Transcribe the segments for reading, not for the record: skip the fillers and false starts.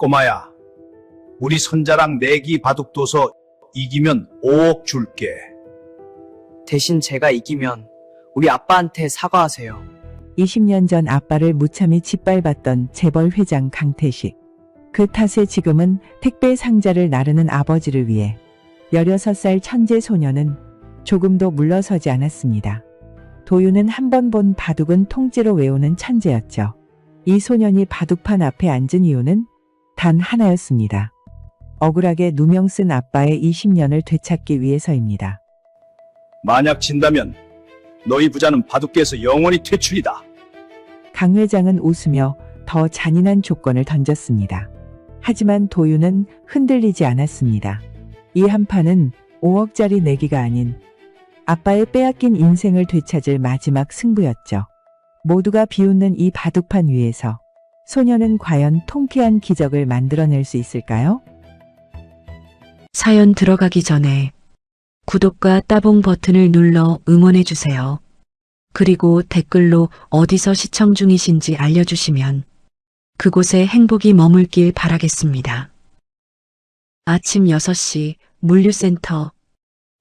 꼬마야, 우리 손자랑 내기 바둑 둬서 이기면 5억 줄게. 대신 제가 이기면 우리 아빠한테 사과하세요. 20년 전 아빠를 무참히 짓밟았던 재벌 회장 강태식. 그 탓에 지금은 택배 상자를 나르는 아버지를 위해 16살 천재 소녀는 조금도 물러서지 않았습니다. 도윤은 한 번 본 바둑은 통째로 외우는 천재였죠. 이 소년이 바둑판 앞에 앉은 이유는 단 하나였습니다. 억울하게 누명 쓴 아빠의 20년을 되찾기 위해서입니다. 만약 진다면 너희 부자는 바둑계에서 영원히 퇴출이다. 강 회장은 웃으며 더 잔인한 조건을 던졌습니다. 하지만 도윤은 흔들리지 않았습니다. 이 한 판은 5억짜리 내기가 아닌 아빠의 빼앗긴 인생을 되찾을 마지막 승부였죠. 모두가 비웃는 이 바둑판 위에서 소녀는 과연 통쾌한 기적을 만들어낼 수 있을까요? 사연 들어가기 전에 구독과 따봉 버튼을 눌러 응원해주세요. 그리고 댓글로 어디서 시청 중이신지 알려주시면 그곳에 행복이 머물길 바라겠습니다. 아침 6시 물류센터.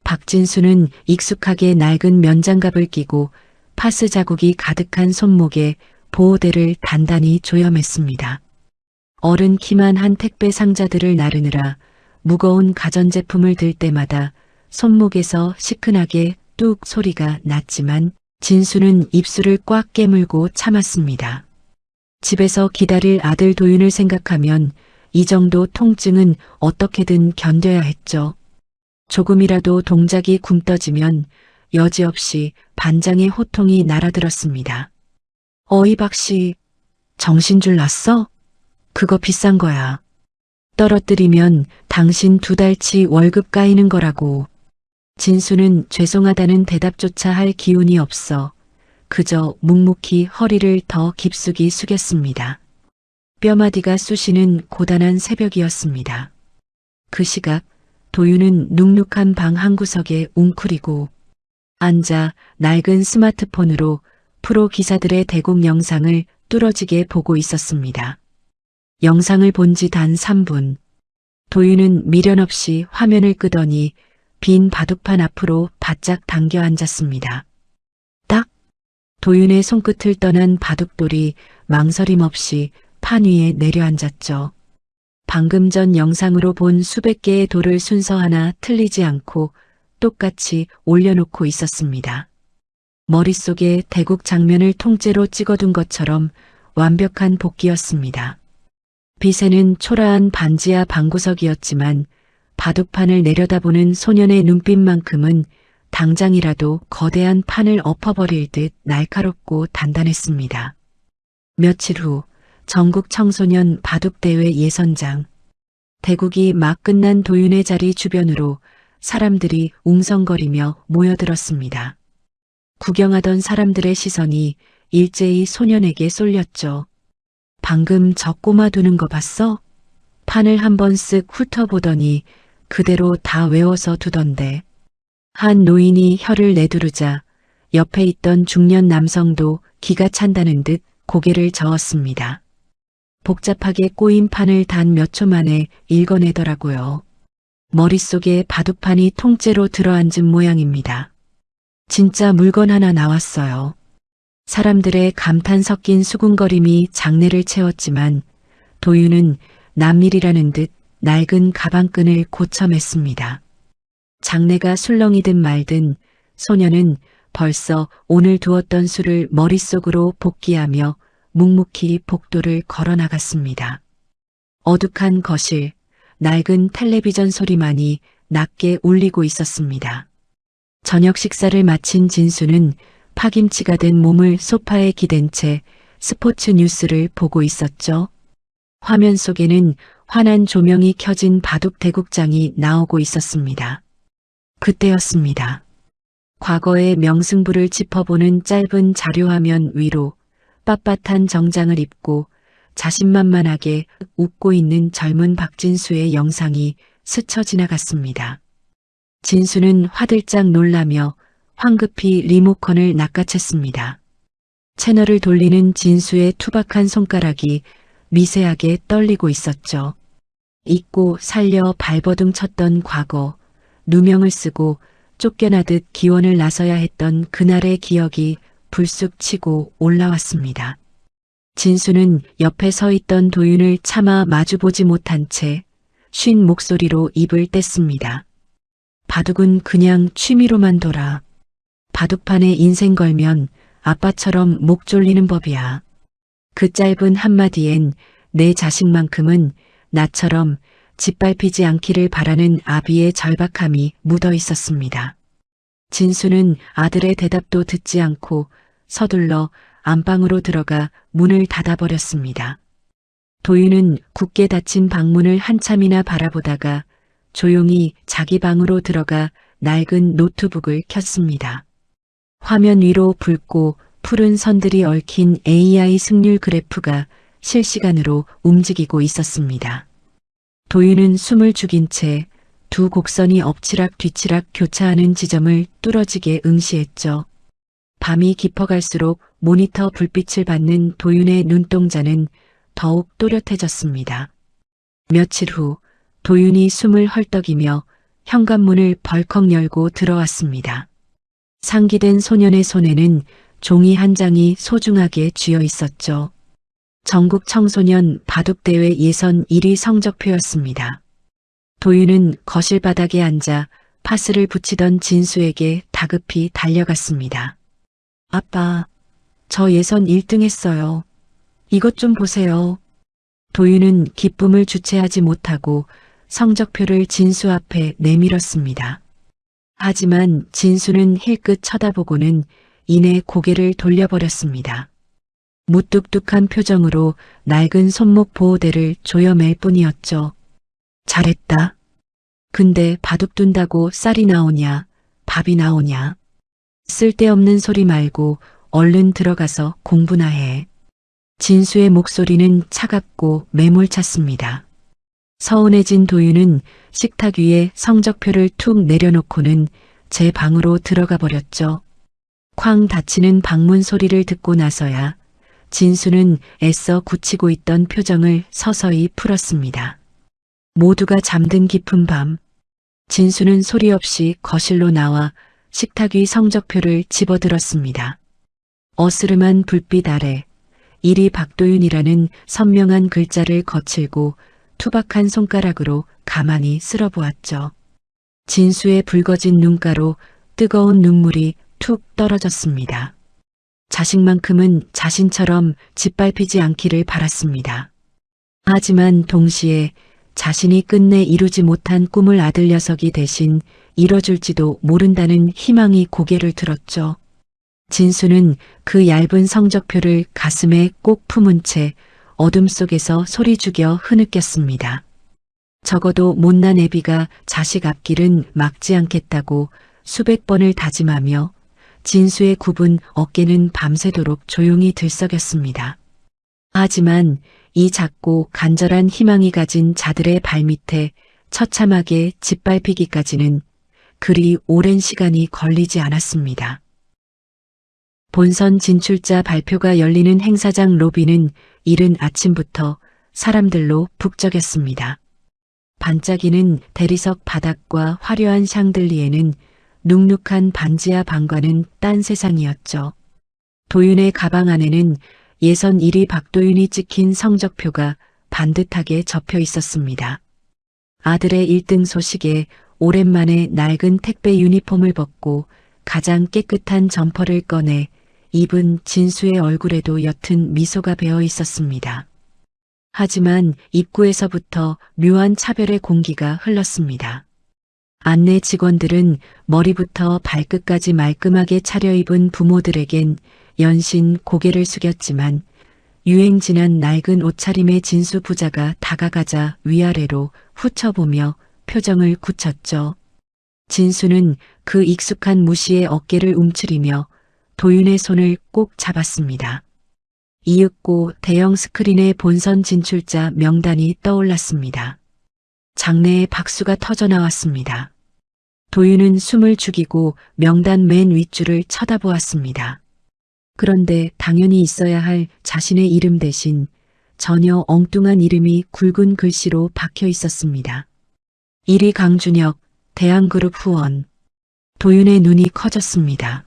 박진수는 익숙하게 낡은 면장갑을 끼고 파스 자국이 가득한 손목에 보호대를 단단히 조여맸습니다. 어른 키만한 택배 상자들을 나르느라 무거운 가전제품을 들 때마다 손목에서 시큰하게 뚝 소리가 났지만 진수는 입술을 꽉 깨물고 참았습니다. 집에서 기다릴 아들 도윤을 생각하면 이 정도 통증은 어떻게든 견뎌야 했죠. 조금이라도 동작이 굼떠지면 여지없이 반장의 호통이 날아들었습니다. 어이 박씨, 정신줄 났어? 그거 비싼 거야. 떨어뜨리면 당신 2달치 월급 까이는 거라고. 진수는 죄송하다는 대답조차 할 기운이 없어 그저 묵묵히 허리를 더 깊숙이 숙였습니다. 뼈마디가 쑤시는 고단한 새벽이었습니다. 그 시각 도윤은 눅눅한 방 한구석에 웅크리고 앉아 낡은 스마트폰으로 프로 기사들의 대국 영상을 뚫어지게 보고 있었습니다. 영상을 본 지 단 3분. 도윤은 미련 없이 화면을 끄더니 빈 바둑판 앞으로 바짝 당겨 앉았습니다. 딱! 도윤의 손끝을 떠난 바둑돌이 망설임 없이 판 위에 내려앉았죠. 방금 전 영상으로 본 수백 개의 돌을 순서 하나 틀리지 않고 똑같이 올려놓고 있었습니다. 머릿속에 대국 장면을 통째로 찍어둔 것처럼 완벽한 복기였습니다. 빛에는 초라한 반지하 방구석이었지만 바둑판을 내려다보는 소년의 눈빛만큼은 당장이라도 거대한 판을 엎어버릴 듯 날카롭고 단단했습니다. 며칠 후 전국 청소년 바둑대회 예선장. 대국이 막 끝난 도윤의 자리 주변으로 사람들이 웅성거리며 모여들었습니다. 구경하던 사람들의 시선이 일제히 소년에게 쏠렸죠. 방금 저 꼬마 두는 거 봤어? 판을 한번 쓱 훑어보더니 그대로 다 외워서 두던데. 한 노인이 혀를 내두르자 옆에 있던 중년 남성도 기가 찬다는 듯 고개를 저었습니다. 복잡하게 꼬인 판을 단 몇 초 만에 읽어내더라고요. 머릿속에 바둑판이 통째로 들어앉은 모양입니다. 진짜 물건 하나 나왔어요. 사람들의 감탄 섞인 수군거림이 장내를 채웠지만 도윤은 남일이라는 듯 낡은 가방끈을 고쳐맸습니다. 장내가 술렁이든 말든 소녀는 벌써 오늘 두었던 수를 머릿속으로 복기하며 묵묵히 복도를 걸어나갔습니다. 어둑한 거실, 낡은 텔레비전 소리만이 낮게 울리고 있었습니다. 저녁 식사를 마친 진수는 파김치가 된 몸을 소파에 기댄 채 스포츠 뉴스를 보고 있었죠. 화면 속에는 환한 조명이 켜진 바둑 대국장이 나오고 있었습니다. 그때였습니다. 과거의 명승부를 짚어보는 짧은 자료화면 위로 빳빳한 정장을 입고 자신만만하게 웃고 있는 젊은 박진수의 영상이 스쳐 지나갔습니다. 진수는 화들짝 놀라며 황급히 리모컨을 낚아챘습니다. 채널을 돌리는 진수의 투박한 손가락이 미세하게 떨리고 있었죠. 잊고 살려 발버둥 쳤던 과거, 누명을 쓰고 쫓겨나듯 기원을 나서야 했던 그날의 기억이 불쑥 치고 올라왔습니다. 진수는 옆에 서 있던 도윤을 차마 마주보지 못한 채 쉰 목소리로 입을 뗐습니다. 바둑은 그냥 취미로만 돌아. 바둑판에 인생 걸면 아빠처럼 목 졸리는 법이야. 그 짧은 한마디엔 내 자식만큼은 나처럼 짓밟히지 않기를 바라는 아비의 절박함이 묻어 있었습니다. 진수는 아들의 대답도 듣지 않고 서둘러 안방으로 들어가 문을 닫아버렸습니다. 도윤은 굳게 닫힌 방문을 한참이나 바라보다가 조용히 자기 방으로 들어가 낡은 노트북을 켰습니다. 화면 위로 붉고 푸른 선들이 얽힌 AI 승률 그래프가 실시간으로 움직이고 있었습니다. 도윤은 숨을 죽인 채 두 곡선이 엎치락 뒤치락 교차하는 지점을 뚫어지게 응시했죠. 밤이 깊어갈수록 모니터 불빛을 받는 도윤의 눈동자는 더욱 또렷해졌습니다. 며칠 후 도윤이 숨을 헐떡이며 현관문을 벌컥 열고 들어왔습니다. 상기된 소년의 손에는 종이 한 장이 소중하게 쥐어 있었죠. 전국 청소년 바둑대회 예선 1위 성적표였습니다. 도윤은 거실 바닥에 앉아 파스를 붙이던 진수에게 다급히 달려갔습니다. 아빠, 저 예선 1등 했어요. 이것 좀 보세요. 도윤은 기쁨을 주체하지 못하고 성적표를 진수 앞에 내밀었습니다. 하지만 진수는 힐끗 쳐다보고는 이내 고개를 돌려버렸습니다. 무뚝뚝한 표정으로 낡은 손목 보호대를 조여맬 뿐이었죠. 잘했다. 근데 바둑 둔다고 쌀이 나오냐, 밥이 나오냐. 쓸데없는 소리 말고 얼른 들어가서 공부나 해. 진수의 목소리는 차갑고 매몰찼습니다. 서운해진 도윤은 식탁 위에 성적표를 툭 내려놓고는 제 방으로 들어가 버렸죠. 쾅 닫히는 방문 소리를 듣고 나서야 진수는 애써 굳히고 있던 표정을 서서히 풀었습니다. 모두가 잠든 깊은 밤, 진수는 소리 없이 거실로 나와 식탁 위 성적표를 집어들었습니다. 어스름한 불빛 아래 1위 박도윤이라는 선명한 글자를 거칠고 투박한 손가락으로 가만히 쓸어보았죠. 진수의 붉어진 눈가로 뜨거운 눈물이 툭 떨어졌습니다. 자식만큼은 자신처럼 짓밟히지 않기를 바랐습니다. 하지만 동시에 자신이 끝내 이루지 못한 꿈을 아들 녀석이 대신 이뤄줄지도 모른다는 희망이 고개를 들었죠. 진수는 그 얇은 성적표를 가슴에 꼭 품은 채 어둠 속에서 소리 죽여 흐느꼈습니다. 적어도 못난 애비가 자식 앞길은 막지 않겠다고 수백 번을 다짐하며 진수의 굽은 어깨는 밤새도록 조용히 들썩였습니다. 하지만 이 작고 간절한 희망이 가진 자들의 발밑에 처참하게 짓밟히기까지는 그리 오랜 시간이 걸리지 않았습니다. 본선 진출자 발표가 열리는 행사장 로비는 이른 아침부터 사람들로 북적였습니다. 반짝이는 대리석 바닥과 화려한 샹들리에는 눅눅한 반지하 방과는 딴 세상이었죠. 도윤의 가방 안에는 예선 1위 박도윤이 찍힌 성적표가 반듯하게 접혀 있었습니다. 아들의 1등 소식에 오랜만에 낡은 택배 유니폼을 벗고 가장 깨끗한 점퍼를 꺼내 입은 진수의 얼굴에도 옅은 미소가 배어 있었습니다. 하지만 입구에서부터 묘한 차별의 공기가 흘렀습니다. 안내 직원들은 머리부터 발끝까지 말끔하게 차려입은 부모들에겐 연신 고개를 숙였지만 유행 지난 낡은 옷차림의 진수 부자가 다가가자 위아래로 훑어보며 표정을 굳혔죠. 진수는 그 익숙한 무시의 어깨를 움츠리며 도윤의 손을 꼭 잡았습니다. 이윽고 대형 스크린에 본선 진출자 명단이 떠올랐습니다. 장내에 박수가 터져나왔습니다. 도윤은 숨을 죽이고 명단 맨 윗줄을 쳐다보았습니다. 그런데 당연히 있어야 할 자신의 이름 대신 전혀 엉뚱한 이름이 굵은 글씨로 박혀 있었습니다. 1위 강준혁, 대한그룹 후원. 도윤의 눈이 커졌습니다.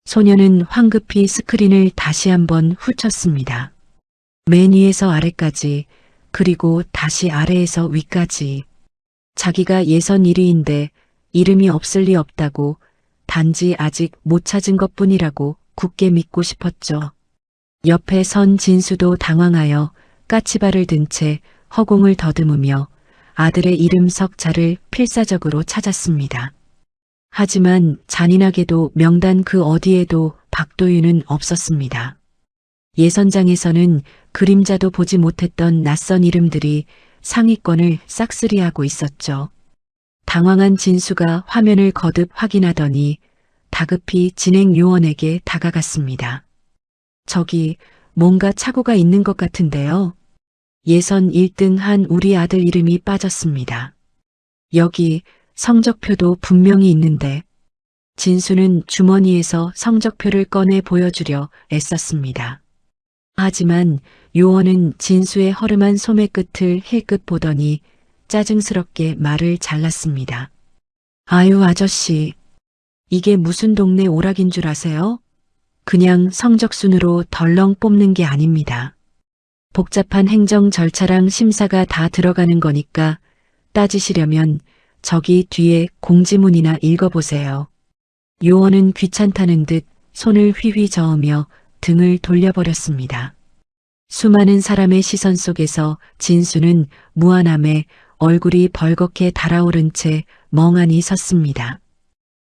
소녀는 황급히 스크린을 다시 한번 훑었습니다. 맨 위에서 아래까지, 그리고 다시 아래에서 위까지. 자기가 예선 1위인데 이름이 없을 리 없다고, 단지 아직 못 찾은 것뿐이라고 굳게 믿고 싶었죠. 옆에 선 진수도 당황하여 까치발을 든 채 허공을 더듬으며 아들의 이름 석자를 필사적으로 찾았습니다. 하지만 잔인하게도 명단 그 어디에도 박도윤은 없었습니다. 예선장에서는 그림자도 보지 못했던 낯선 이름들이 상위권을 싹쓸이하고 있었죠. 당황한 진수가 화면을 거듭 확인하더니 다급히 진행 요원에게 다가갔습니다. 저기 뭔가 착오가 있는 것 같은데요. 예선 1등 한 우리 아들 이름이 빠졌습니다. 여기 성적표도 분명히 있는데. 진수는 주머니에서 성적표를 꺼내 보여주려 애썼습니다. 하지만 요원은 진수의 허름한 소매 끝을 힐끗 보더니 짜증스럽게 말을 잘랐습니다. 아유 아저씨, 이게 무슨 동네 오락인 줄 아세요? 그냥 성적순으로 덜렁 뽑는 게 아닙니다. 복잡한 행정 절차랑 심사가 다 들어가는 거니까 따지시려면 저기 뒤에 공지문이나 읽어보세요. 요원은 귀찮다는 듯 손을 휘휘 저으며 등을 돌려버렸습니다. 수많은 사람의 시선 속에서 진수는 무안함에 얼굴이 벌겋게 달아오른 채 멍하니 섰습니다.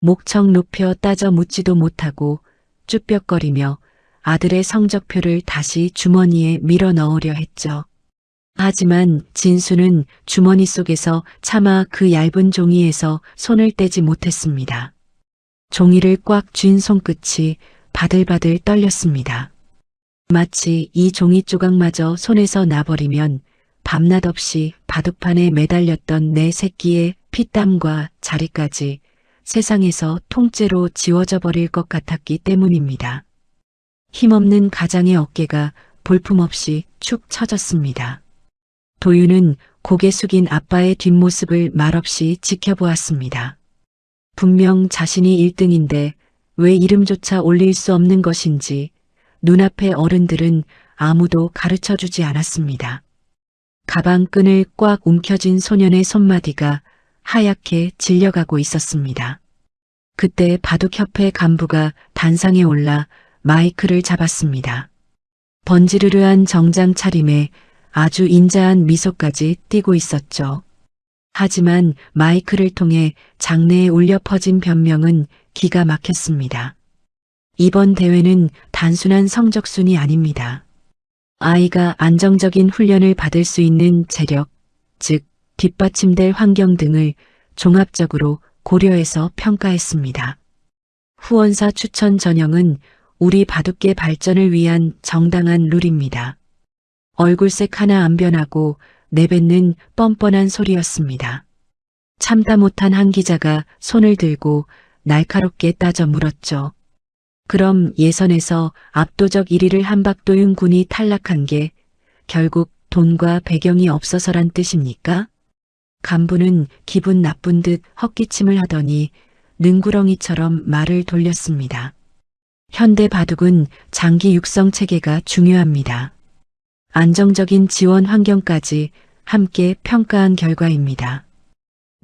목청 높여 따져 묻지도 못하고 쭈뼛거리며 아들의 성적표를 다시 주머니에 밀어 넣으려 했죠. 하지만 진수는 주머니 속에서 차마 그 얇은 종이에서 손을 떼지 못했습니다. 종이를 꽉 쥔 손끝이 바들바들 떨렸습니다. 마치 이 종이 조각마저 손에서 나버리면 밤낮 없이 바둑판에 매달렸던 내 새끼의 피땀과 자리까지 세상에서 통째로 지워져 버릴 것 같았기 때문입니다. 힘없는 가장의 어깨가 볼품없이 축 처졌습니다. 도윤은 고개 숙인 아빠의 뒷모습을 말없이 지켜보았습니다. 분명 자신이 1등인데 왜 이름조차 올릴 수 없는 것인지 눈앞의 어른들은 아무도 가르쳐주지 않았습니다. 가방 끈을 꽉 움켜쥔 소년의 손마디가 하얗게 질려가고 있었습니다. 그때 바둑협회 간부가 단상에 올라 마이크를 잡았습니다. 번지르르한 정장 차림에 아주 인자한 미소까지 띠고 있었죠. 하지만 마이크를 통해 장내에 울려 퍼진 변명은 기가 막혔습니다. 이번 대회는 단순한 성적순이 아닙니다. 아이가 안정적인 훈련을 받을 수 있는 재력, 즉 뒷받침될 환경 등을 종합적으로 고려해서 평가했습니다. 후원사 추천 전형은 우리 바둑계 발전을 위한 정당한 룰입니다. 얼굴색 하나 안 변하고 내뱉는 뻔뻔한 소리였습니다. 참다 못한 한 기자가 손을 들고 날카롭게 따져 물었죠. 그럼 예선에서 압도적 1위를 한 박도윤 군이 탈락한 게 결국 돈과 배경이 없어서란 뜻입니까? 간부는 기분 나쁜 듯 헛기침을 하더니 능구렁이처럼 말을 돌렸습니다. 현대 바둑은 장기 육성 체계가 중요합니다. 안정적인 지원 환경까지 함께 평가한 결과입니다.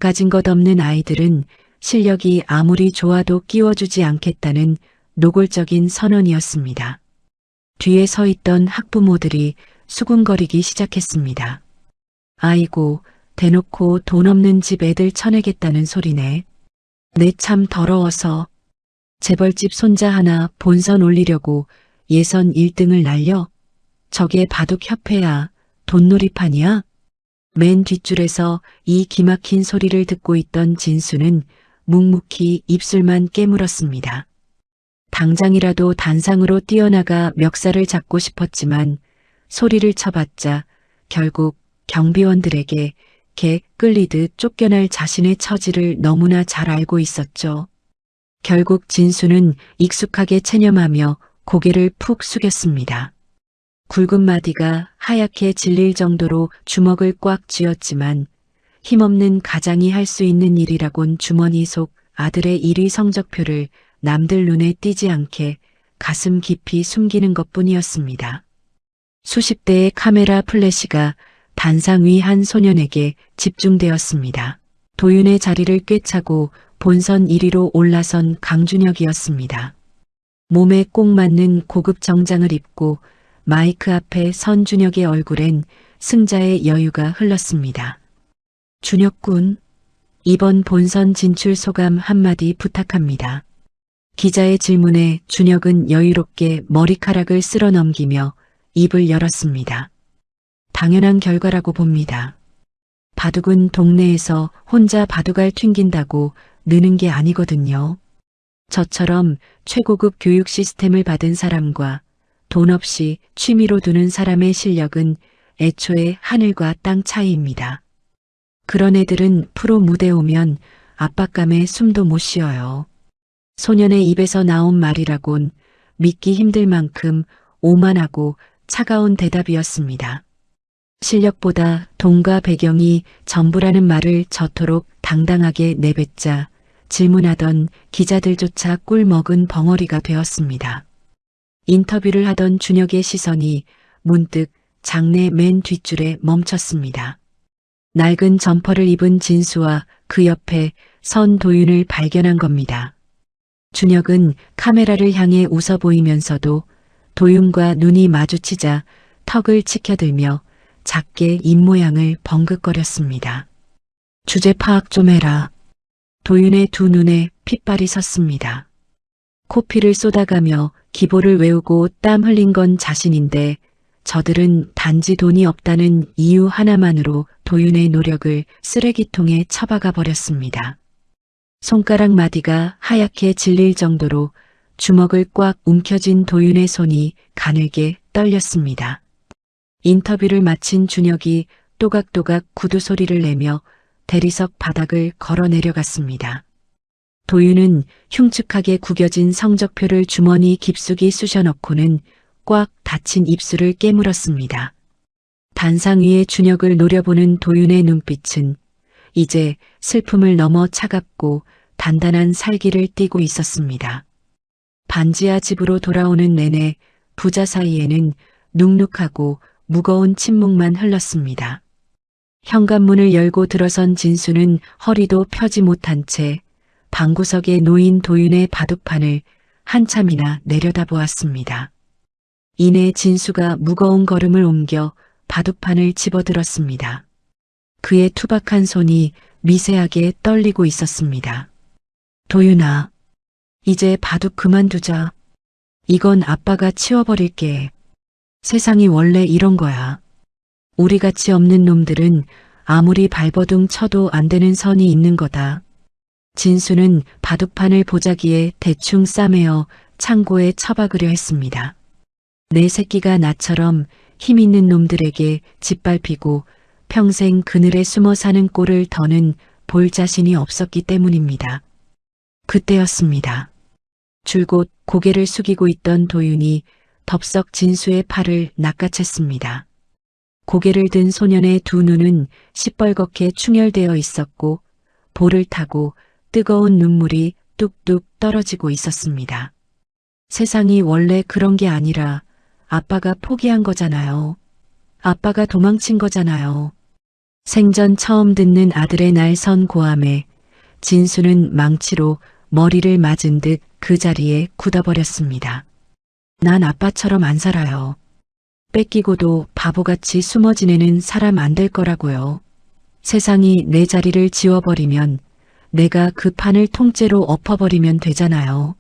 가진 것 없는 아이들은 실력이 아무리 좋아도 끼워주지 않겠다는 노골적인 선언이었습니다. 뒤에 서 있던 학부모들이 수군거리기 시작했습니다. 아이고, 대놓고 돈 없는 집 애들 쳐내겠다는 소리네. 내 참 더러워서. 재벌집 손자 하나 본선 올리려고 예선 1등을 날려? 저게 바둑협회야, 돈놀이판이야? 맨 뒷줄에서 이 기막힌 소리를 듣고 있던 진수는 묵묵히 입술만 깨물었습니다. 당장이라도 단상으로 뛰어나가 멱살을 잡고 싶었지만 소리를 쳐봤자 결국 경비원들에게 개 끌리듯 쫓겨날 자신의 처지를 너무나 잘 알고 있었죠. 결국 진수는 익숙하게 체념하며 고개를 푹 숙였습니다. 굵은 마디가 하얗게 질릴 정도로 주먹을 꽉 쥐었지만 힘없는 가장이 할 수 있는 일이라곤 주머니 속 아들의 1위 성적표를 남들 눈에 띄지 않게 가슴 깊이 숨기는 것뿐이었습니다. 수십 대의 카메라 플래시가 단상 위 한 소년에게 집중되었습니다. 도윤의 자리를 꿰차고 본선 1위로 올라선 강준혁이었습니다. 몸에 꼭 맞는 고급 정장을 입고 마이크 앞에 선 준혁의 얼굴엔 승자의 여유가 흘렀습니다. 준혁군, 이번 본선 진출 소감 한마디 부탁합니다. 기자의 질문에 준혁은 여유롭게 머리카락을 쓸어 넘기며 입을 열었습니다. 당연한 결과라고 봅니다. 바둑은 동네에서 혼자 바둑알 튕긴다고 느는 게 아니거든요. 저처럼 최고급 교육 시스템을 받은 사람과 돈 없이 취미로 두는 사람의 실력은 애초에 하늘과 땅 차이입니다. 그런 애들은 프로 무대 오면 압박감에 숨도 못 쉬어요. 소년의 입에서 나온 말이라곤 믿기 힘들 만큼 오만하고 차가운 대답이었습니다. 실력보다 돈과 배경이 전부라는 말을 저토록 당당하게 내뱉자 질문하던 기자들조차 꿀 먹은 벙어리가 되었습니다. 인터뷰를 하던 준혁의 시선이 문득 장내 맨 뒷줄에 멈췄습니다. 낡은 점퍼를 입은 진수와 그 옆에 선 도윤을 발견한 겁니다. 준혁은 카메라를 향해 웃어 보이면서도 도윤과 눈이 마주치자 턱을 치켜들며 작게 입모양을 벙긋거렸습니다. 주제 파악 좀 해라. 도윤의 두 눈에 핏발이 섰습니다. 코피를 쏟아가며 기보를 외우고 땀 흘린 건 자신인데 저들은 단지 돈이 없다는 이유 하나만으로 도윤의 노력을 쓰레기통에 처박아 버렸습니다. 손가락 마디가 하얗게 질릴 정도로 주먹을 꽉 움켜쥔 도윤의 손이 가늘게 떨렸습니다. 인터뷰를 마친 준혁이 또각또각 구두 소리를 내며 대리석 바닥을 걸어 내려갔습니다. 도윤은 흉측하게 구겨진 성적표를 주머니 깊숙이 쑤셔넣고는 꽉 닫힌 입술을 깨물었습니다. 단상 위에 준혁을 노려보는 도윤의 눈빛은 이제 슬픔을 넘어 차갑고 단단한 살기를 띠고 있었습니다. 반지하 집으로 돌아오는 내내 부자 사이에는 눅눅하고 무거운 침묵만 흘렀습니다. 현관문을 열고 들어선 진수는 허리도 펴지 못한 채 방구석에 놓인 도윤의 바둑판을 한참이나 내려다보았습니다. 이내 진수가 무거운 걸음을 옮겨 바둑판을 집어들었습니다. 그의 투박한 손이 미세하게 떨리고 있었습니다. 도윤아, 이제 바둑 그만두자. 이건 아빠가 치워버릴게. 세상이 원래 이런 거야. 우리같이 없는 놈들은 아무리 발버둥 쳐도 안 되는 선이 있는 거다. 진수는 바둑판을 보자기에 대충 싸매어 창고에 처박으려 했습니다. 내 새끼가 나처럼 힘 있는 놈들에게 짓밟히고 평생 그늘에 숨어 사는 꼴을 더는 볼 자신이 없었기 때문입니다. 그때였습니다. 줄곧 고개를 숙이고 있던 도윤이 덥석 진수의 팔을 낚아챘습니다. 고개를 든 소년의 두 눈은 시뻘겋게 충혈되어 있었고 볼을 타고 뜨거운 눈물이 뚝뚝 떨어지고 있었습니다. 세상이 원래 그런 게 아니라 아빠가 포기한 거잖아요. 아빠가 도망친 거잖아요. 생전 처음 듣는 아들의 날 선 고함에 진수는 망치로 머리를 맞은 듯 그 자리에 굳어버렸습니다. 난 아빠처럼 안 살아요. 뺏기고도 바보같이 숨어 지내는 사람 안 될 거라고요. 세상이 내 자리를 지워버리면 내가 그 판을 통째로 엎어버리면 되잖아요.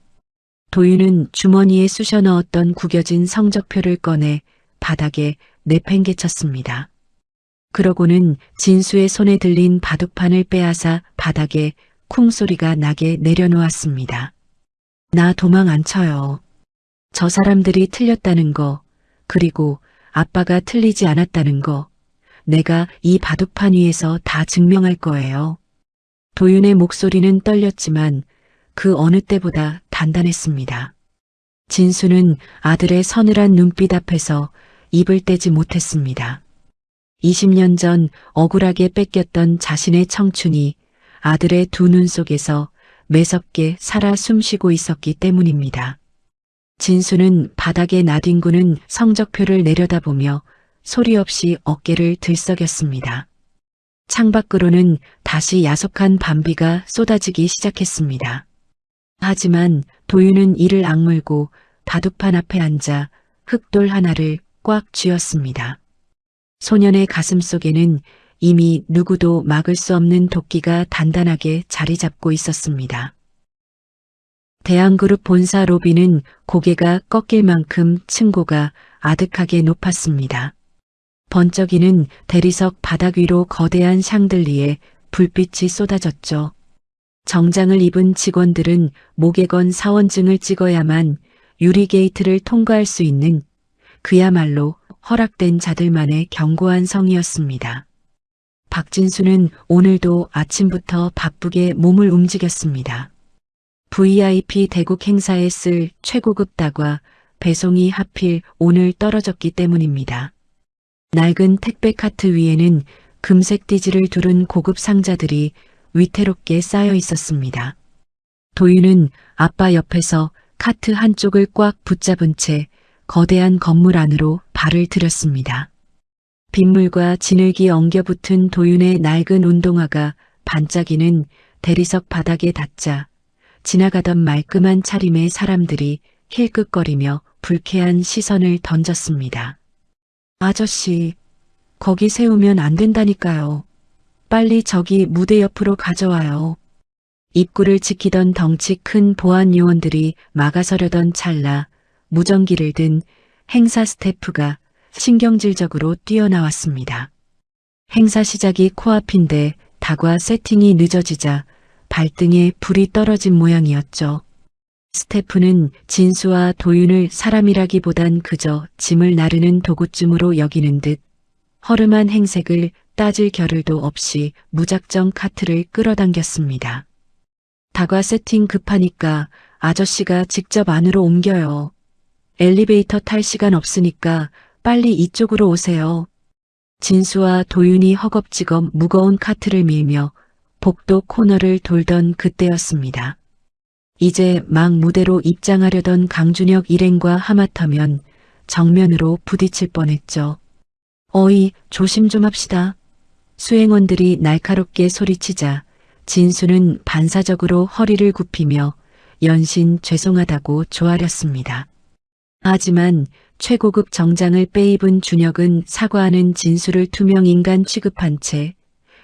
도윤은 주머니에 쑤셔 넣었던 구겨진 성적표를 꺼내 바닥에 내팽개쳤습니다. 그러고는 진수의 손에 들린 바둑판을 빼앗아 바닥에 쿵 소리가 나게 내려놓았습니다. 나 도망 안 쳐요. 저 사람들이 틀렸다는 거, 그리고 아빠가 틀리지 않았다는 거, 내가 이 바둑판 위에서 다 증명할 거예요. 도윤의 목소리는 떨렸지만 그 어느 때보다 단단했습니다. 진수는 아들의 서늘한 눈빛 앞에서 입을 떼지 못했습니다. 20년 전 억울하게 뺏겼던 자신의 청춘이 아들의 두 눈 속에서 매섭게 살아 숨쉬고 있었기 때문입니다. 진수는 바닥에 나뒹구는 성적표를 내려다보며 소리 없이 어깨를 들썩였습니다. 창밖으로는 다시 야속한 밤비가 쏟아지기 시작했습니다. 하지만 도윤은 이를 악물고 바둑판 앞에 앉아 흙돌 하나를 꽉 쥐었습니다. 소년의 가슴 속에는 이미 누구도 막을 수 없는 도끼가 단단하게 자리 잡고 있었습니다. 대한그룹 본사 로비는 고개가 꺾일 만큼 층고가 아득하게 높았습니다. 번쩍이는 대리석 바닥 위로 거대한 샹들리에 불빛이 쏟아졌죠. 정장을 입은 직원들은 목에 건 사원증을 찍어야만 유리 게이트를 통과할 수 있는 그야말로 허락된 자들만의 견고한 성이었습니다. 박진수는 오늘도 아침부터 바쁘게 몸을 움직였습니다. VIP 대국 행사에 쓸 최고급 다과 배송이 하필 오늘 떨어졌기 때문입니다. 낡은 택배 카트 위에는 금색 띠지를 두른 고급 상자들이 위태롭게 쌓여 있었습니다. 도윤은 아빠 옆에서 카트 한쪽을 꽉 붙잡은 채 거대한 건물 안으로 발을 들였습니다. 빗물과 진흙이 엉겨붙은 도윤의 낡은 운동화가 반짝이는 대리석 바닥에 닿자 지나가던 말끔한 차림의 사람들이 힐끗거리며 불쾌한 시선을 던졌습니다. 아저씨, 거기 세우면 안 된다니까요. 빨리 저기 무대 옆으로 가져와요. 입구를 지키던 덩치 큰 보안 요원들이 막아서려던 찰나 무전기를 든 행사 스태프가 신경질적으로 뛰어나왔습니다. 행사 시작이 코앞인데 다과 세팅이 늦어지자 발등에 불이 떨어진 모양이었죠. 스태프는 진수와 도윤을 사람이라기보단 그저 짐을 나르는 도구쯤으로 여기는 듯 허름한 행색을 따질 겨를도 없이 무작정 카트를 끌어당겼습니다. 다과 세팅 급하니까 아저씨가 직접 안으로 옮겨요. 엘리베이터 탈 시간 없으니까 빨리 이쪽으로 오세요. 진수와 도윤이 허겁지겁 무거운 카트를 밀며 복도 코너를 돌던 그때였습니다. 이제 막 무대로 입장하려던 강준혁 일행과 하마터면 정면으로 부딪힐 뻔했죠. 어이, 조심 좀 합시다. 수행원들이 날카롭게 소리치자 진수는 반사적으로 허리를 굽히며 연신 죄송하다고 조아렸습니다. 하지만 최고급 정장을 빼입은 준혁은 사과하는 진수를 투명 인간 취급한 채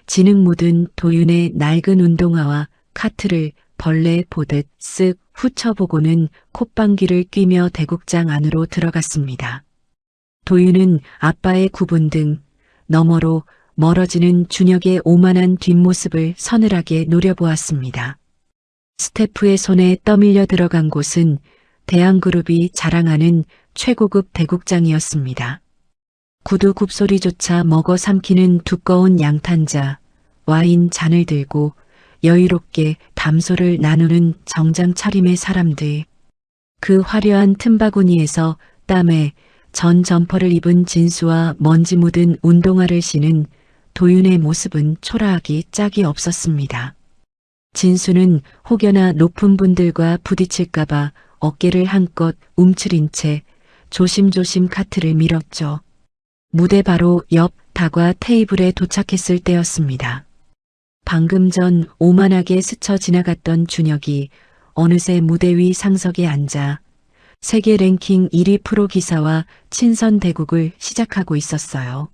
진흙 묻은 도윤의 낡은 운동화와 카트를 벌레 보듯 쓱 훑어보고는 콧방귀를 뀌며 대국장 안으로 들어갔습니다. 도윤은 아빠의 구분 등 너머로 멀어지는 준혁의 오만한 뒷모습을 서늘하게 노려보았습니다. 스태프의 손에 떠밀려 들어간 곳은 대한그룹이 자랑하는 최고급 대국장이었습니다. 구두 굽소리조차 먹어 삼키는 두꺼운 양탄자, 와인 잔을 들고 여유롭게 담소를 나누는 정장 차림의 사람들. 그 화려한 틈바구니에서 땀에 전 점퍼를 입은 진수와 먼지 묻은 운동화를 신은 도윤의 모습은 초라하기 짝이 없었습니다. 진수는 혹여나 높은 분들과 부딪힐까봐 어깨를 한껏 움츠린 채 조심조심 카트를 밀었죠. 무대 바로 옆 다과 테이블에 도착했을 때였습니다. 방금 전 오만하게 스쳐 지나갔던 준혁이 어느새 무대 위 상석에 앉아 세계 랭킹 1위 프로 기사와 친선 대국을 시작하고 있었어요.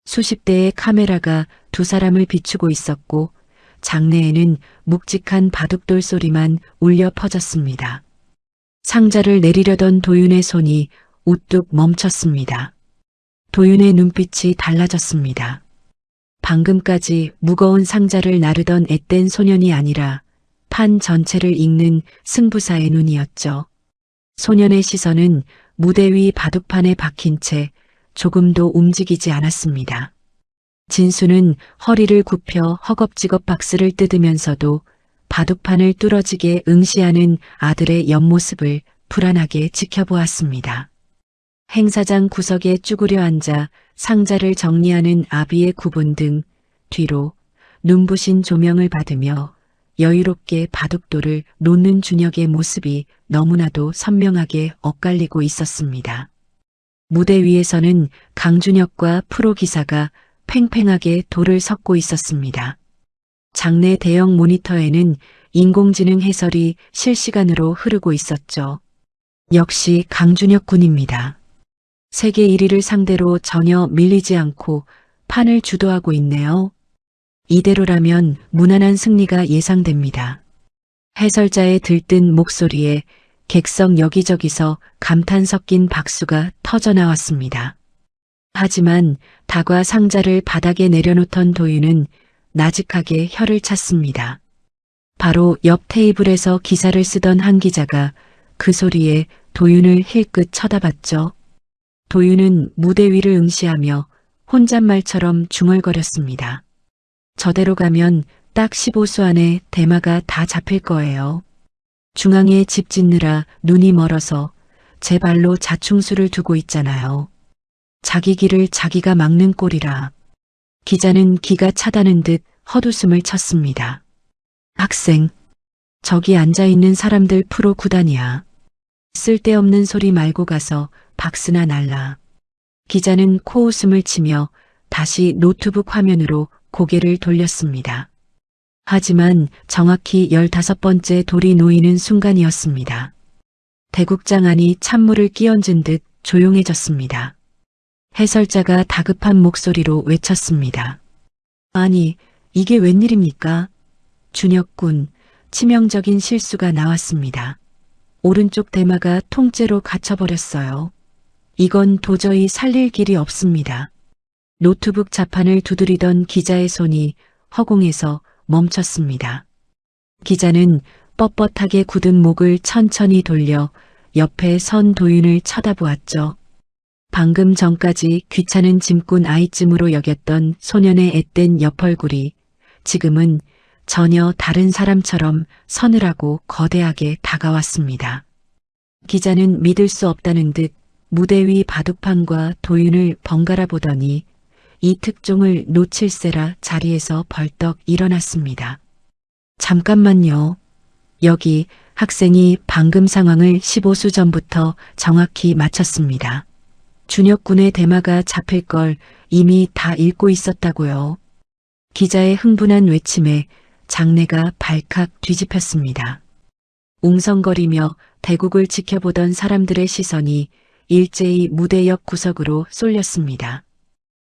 수십 대의 카메라가 두 사람을 비추고 있었고 장내에는 묵직한 바둑돌 소리만 울려 퍼졌습니다. 상자를 내리려던 도윤의 손이 우뚝 멈췄습니다. 도윤의 눈빛이 달라졌습니다. 방금까지 무거운 상자를 나르던 앳된 소년이 아니라 판 전체를 읽는 승부사의 눈이었죠. 소년의 시선은 무대 위 바둑판에 박힌 채 조금도 움직이지 않았습니다. 진수는 허리를 굽혀 허겁지겁 박스를 뜯으면서도 바둑판을 뚫어지게 응시하는 아들의 옆모습을 불안하게 지켜보았습니다. 행사장 구석에 쭈그려 앉아 상자를 정리하는 아비의 구분 등 뒤로 눈부신 조명을 받으며 여유롭게 바둑돌을 놓는 준혁의 모습이 너무나도 선명하게 엇갈리고 있었습니다. 무대 위에서는 강준혁과 프로 기사가 팽팽하게 돌을 섞고 있었습니다. 장내 대형 모니터에는 인공지능 해설이 실시간으로 흐르고 있었죠. 역시 강준혁 군입니다. 세계 1위를 상대로 전혀 밀리지 않고 판을 주도하고 있네요. 이대로라면 무난한 승리가 예상됩니다. 해설자의 들뜬 목소리에 객석 여기저기서 감탄 섞인 박수가 터져나왔습니다. 하지만 다과 상자를 바닥에 내려놓던 도윤은 나직하게 혀를 찼습니다. 바로 옆 테이블에서 기사를 쓰던 한 기자가 그 소리에 도윤을 힐끗 쳐다봤죠. 도윤은 무대 위를 응시하며 혼잣말처럼 중얼거렸습니다. 저대로 가면 딱 15수 안에 대마가 다 잡힐 거예요. 중앙에 집 짓느라 눈이 멀어서 제 발로 자충수를 두고 있잖아요. 자기 길을 자기가 막는 꼴이라. 기자는 기가 차다는 듯 헛웃음을 쳤습니다. 학생, 저기 앉아있는 사람들 프로 구단이야. 쓸데없는 소리 말고 가서 박스나 날라. 기자는 코웃음을 치며 다시 노트북 화면으로 고개를 돌렸습니다. 하지만 정확히 15번째 돌이 놓이는 순간이었습니다. 대국장 안이 찬물을 끼얹은 듯 조용해졌습니다. 해설자가 다급한 목소리로 외쳤습니다. 아니, 이게 웬일입니까? 준혁 군, 치명적인 실수가 나왔습니다. 오른쪽 대마가 통째로 갇혀버렸어요. 이건 도저히 살릴 길이 없습니다. 노트북 자판을 두드리던 기자의 손이 허공에서 멈췄습니다. 기자는 뻣뻣하게 굳은 목을 천천히 돌려 옆에 선 도윤을 쳐다보았죠. 방금 전까지 귀찮은 짐꾼 아이쯤으로 여겼던 소년의 앳된 옆얼굴이 지금은 전혀 다른 사람처럼 서늘하고 거대하게 다가왔습니다. 기자는 믿을 수 없다는 듯 무대 위 바둑판과 도윤을 번갈아 보더니 이 특종을 놓칠세라 자리에서 벌떡 일어났습니다. 잠깐만요. 여기 학생이 방금 상황을 15수 전부터 정확히 맞췄습니다. 준혁 군의 대마가 잡힐 걸 이미 다 읽고 있었다고요. 기자의 흥분한 외침에 장내가 발칵 뒤집혔습니다. 웅성거리며 대국을 지켜보던 사람들의 시선이 일제히 무대 옆 구석으로 쏠렸습니다.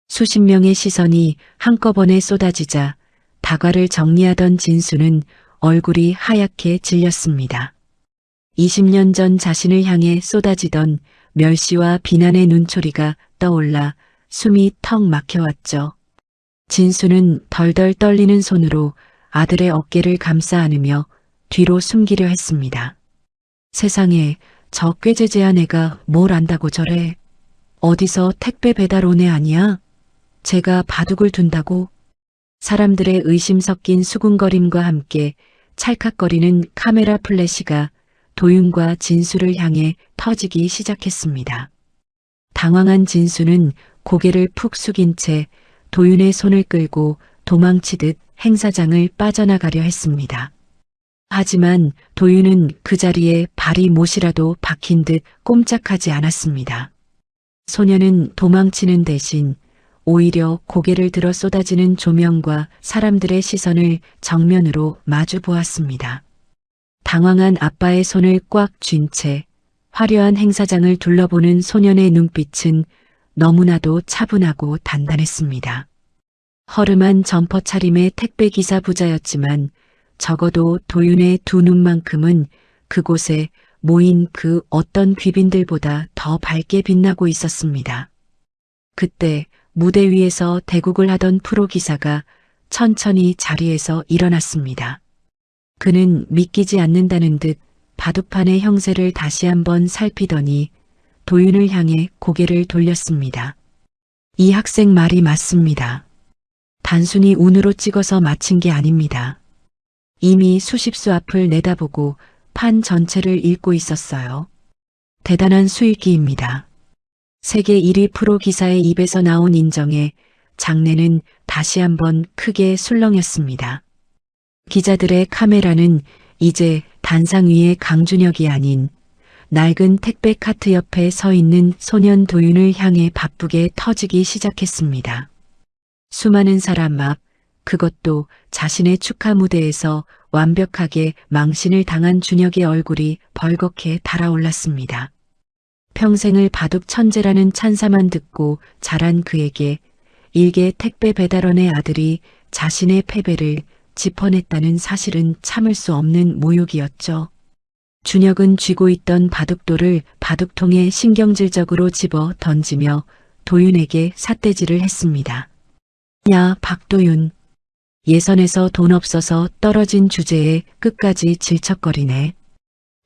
수십 명의 시선이 한꺼번에 쏟아지자 다과를 정리하던 진수는 얼굴이 하얗게 질렸습니다. 20년 전 자신을 향해 쏟아지던 멸시와 비난의 눈초리가 떠올라 숨이 턱 막혀왔죠. 진수는 덜덜 떨리는 손으로 아들의 어깨를 감싸 안으며 뒤로 숨기려 했습니다. 세상에 저 꾀죄죄한 애가 뭘 안다고 저래. 어디서 택배 배달 온 애 아니야? 제가 바둑을 둔다고? 사람들의 의심 섞인 수군거림과 함께 찰칵거리는 카메라 플래시가 도윤과 진수를 향해 터지기 시작했습니다. 당황한 진수는 고개를 푹 숙인 채 도윤의 손을 끌고 도망치듯 행사장을 빠져나가려 했습니다. 하지만 도윤은 그 자리에 발이 못이라도 박힌 듯 꼼짝하지 않았습니다. 소녀는 도망치는 대신 오히려 고개를 들어 쏟아지는 조명과 사람들의 시선을 정면으로 마주 보았습니다. 당황한 아빠의 손을 꽉 쥔 채 화려한 행사장을 둘러보는 소년의 눈빛은 너무나도 차분하고 단단했습니다. 허름한 점퍼 차림의 택배기사 부자였지만 적어도 도윤의 두 눈만큼은 그곳에 모인 그 어떤 귀빈들보다 더 밝게 빛나고 있었습니다. 그때 무대 위에서 대국을 하던 프로 기사가 천천히 자리에서 일어났습니다. 그는 믿기지 않는다는 듯 바둑판의 형세를 다시 한번 살피더니 도윤을 향해 고개를 돌렸습니다. 이 학생 말이 맞습니다. 단순히 운으로 찍어서 맞힌 게 아닙니다. 이미 수십 수 앞을 내다보고 판 전체를 읽고 있었어요. 대단한 수익기입니다. 세계 1위 프로 기사의 입에서 나온 인정에 장내는 다시 한번 크게 술렁였습니다. 기자들의 카메라는 이제 단상 위의 강준혁이 아닌 낡은 택배 카트 옆에 서 있는 소년 도윤을 향해 바쁘게 터지기 시작했습니다. 수많은 사람 앞, 그것도 자신의 축하 무대에서 완벽하게 망신을 당한 준혁의 얼굴이 벌겋게 달아올랐습니다. 평생을 바둑 천재라는 찬사만 듣고 자란 그에게 일개 택배 배달원의 아들이 자신의 패배를 짚어냈다는 사실은 참을 수 없는 모욕이었죠. 준혁은 쥐고 있던 바둑돌을 바둑통에 신경질적으로 집어 던지며 도윤에게 삿대질을 했습니다. 야, 박도윤. 예선에서 돈 없어서 떨어진 주제에 끝까지 질척거리네.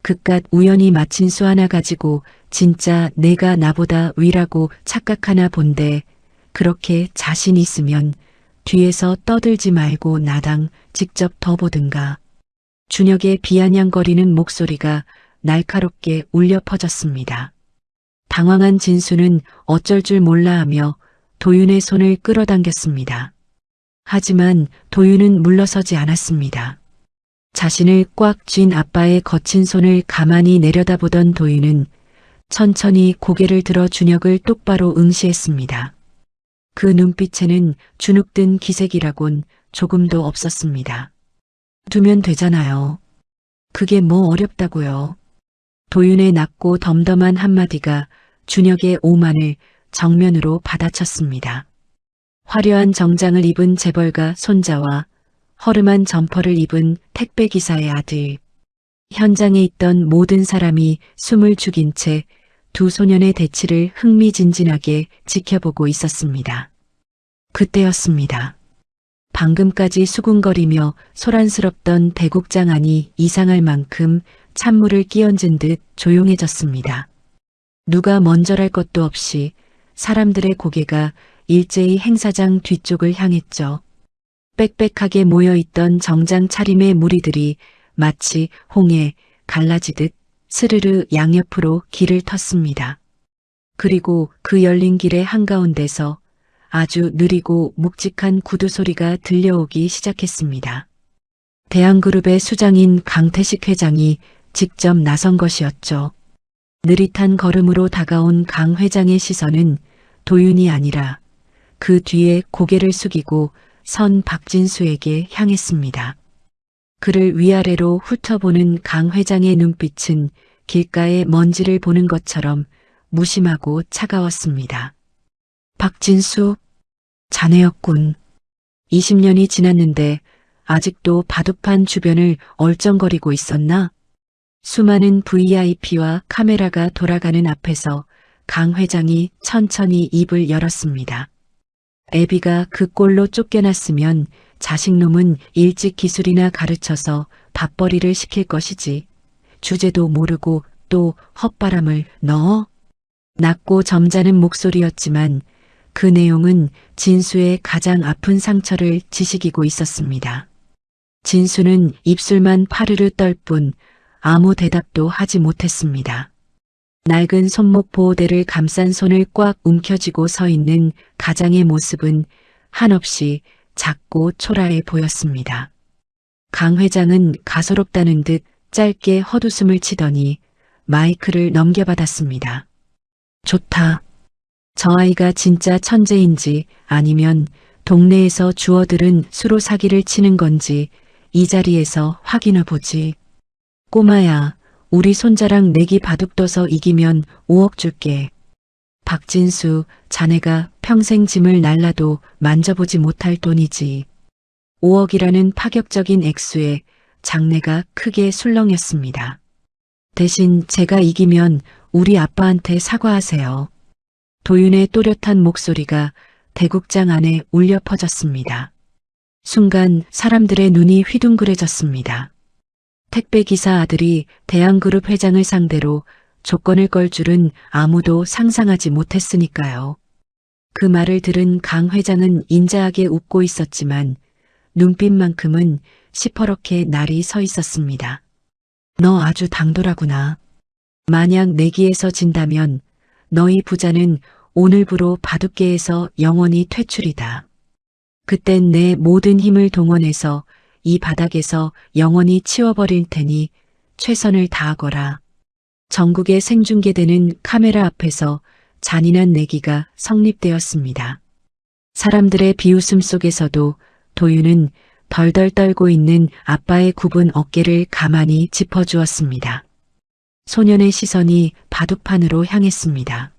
그깟 우연히 맞힌 수 하나 가지고 진짜 내가 나보다 위라고 착각하나 본데 그렇게 자신 있으면 뒤에서 떠들지 말고 나당 직접 더 보든가. 준혁의 비아냥거리는 목소리가 날카롭게 울려 퍼졌습니다. 당황한 진수는 어쩔 줄 몰라 하며 도윤의 손을 끌어당겼습니다. 하지만 도윤은 물러서지 않았습니다. 자신을 꽉 쥔 아빠의 거친 손을 가만히 내려다보던 도윤은 천천히 고개를 들어 준혁을 똑바로 응시했습니다. 그 눈빛에는 주눅든 기색이라곤 조금도 없었습니다. 두면 되잖아요. 그게 뭐 어렵다고요. 도윤의 낮고 덤덤한 한마디가 준혁의 오만을 정면으로 받아쳤습니다. 화려한 정장을 입은 재벌가 손자와 허름한 점퍼를 입은 택배기사의 아들. 현장에 있던 모든 사람이 숨을 죽인 채 두 소년의 대치를 흥미진진하게 지켜보고 있었습니다. 그때였습니다. 방금까지 수군거리며 소란스럽던 대국장 안이 이상할 만큼 찬물을 끼얹은 듯 조용해졌습니다. 누가 먼저랄 것도 없이 사람들의 고개가 일제히 행사장 뒤쪽을 향했죠. 빽빽하게 모여있던 정장 차림의 무리들이 마치 홍해 갈라지듯 스르르 양옆으로 길을 텄습니다. 그리고 그 열린 길의 한가운데서 아주 느리고 묵직한 구두 소리가 들려오기 시작했습니다. 대한그룹의 수장인 강태식 회장이 직접 나선 것이었죠. 느릿한 걸음으로 다가온 강 회장의 시선은 도윤이 아니라 그 뒤에 고개를 숙이고 선 박진수에게 향했습니다. 그를 위아래로 훑어보는 강 회장의 눈빛은 길가의 먼지를 보는 것처럼 무심하고 차가웠습니다. 박진수, 자네였군. 20년이 지났는데 아직도 바둑판 주변을 얼쩡거리고 있었나? 수많은 VIP와 카메라가 돌아가는 앞에서 강 회장이 천천히 입을 열었습니다. 애비가 그 꼴로 쫓겨났으면 자식놈은 일찍 기술이나 가르쳐서 밥벌이를 시킬 것이지. 주제도 모르고 또 헛바람을 넣어? 낮고 점잖은 목소리였지만 그 내용은 진수의 가장 아픈 상처를 지식이고 있었습니다. 진수는 입술만 파르르 떨 뿐 아무 대답도 하지 못했습니다. 낡은 손목 보호대를 감싼 손을 꽉 움켜쥐고 서 있는 가장의 모습은 한없이 작고 초라해 보였습니다. 강 회장은 가소롭다는 듯 짧게 헛웃음을 치더니 마이크를 넘겨받았습니다. 좋다. 저 아이가 진짜 천재인지 아니면 동네에서 주워들은 수로 사기를 치는 건지 이 자리에서 확인해 보지. 꼬마야, 우리 손자랑 내기 바둑 둬서 이기면 5억 줄게. 박진수, 자네가 평생 짐을 날라도 만져보지 못할 돈이지. 5억이라는 파격적인 액수에 장내가 크게 술렁였습니다. 대신 제가 이기면 우리 아빠한테 사과하세요. 도윤의 또렷한 목소리가 대국장 안에 울려 퍼졌습니다. 순간 사람들의 눈이 휘둥그레졌습니다. 택배기사 아들이 대한그룹 회장을 상대로 조건을 걸 줄은 아무도 상상하지 못했으니까요. 그 말을 들은 강 회장은 인자하게 웃고 있었지만 눈빛만큼은 시퍼렇게 날이 서 있었습니다. 너 아주 당돌하구나. 만약 내기에서 진다면 너희 부자는 오늘부로 바둑계에서 영원히 퇴출이다. 그땐 내 모든 힘을 동원해서 이 바닥에서 영원히 치워버릴 테니 최선을 다하거라. 전국에 생중계되는 카메라 앞에서 잔인한 내기가 성립되었습니다. 사람들의 비웃음 속에서도 도윤은 덜덜 떨고 있는 아빠의 굽은 어깨를 가만히 짚어주었습니다. 소년의 시선이 바둑판으로 향했습니다.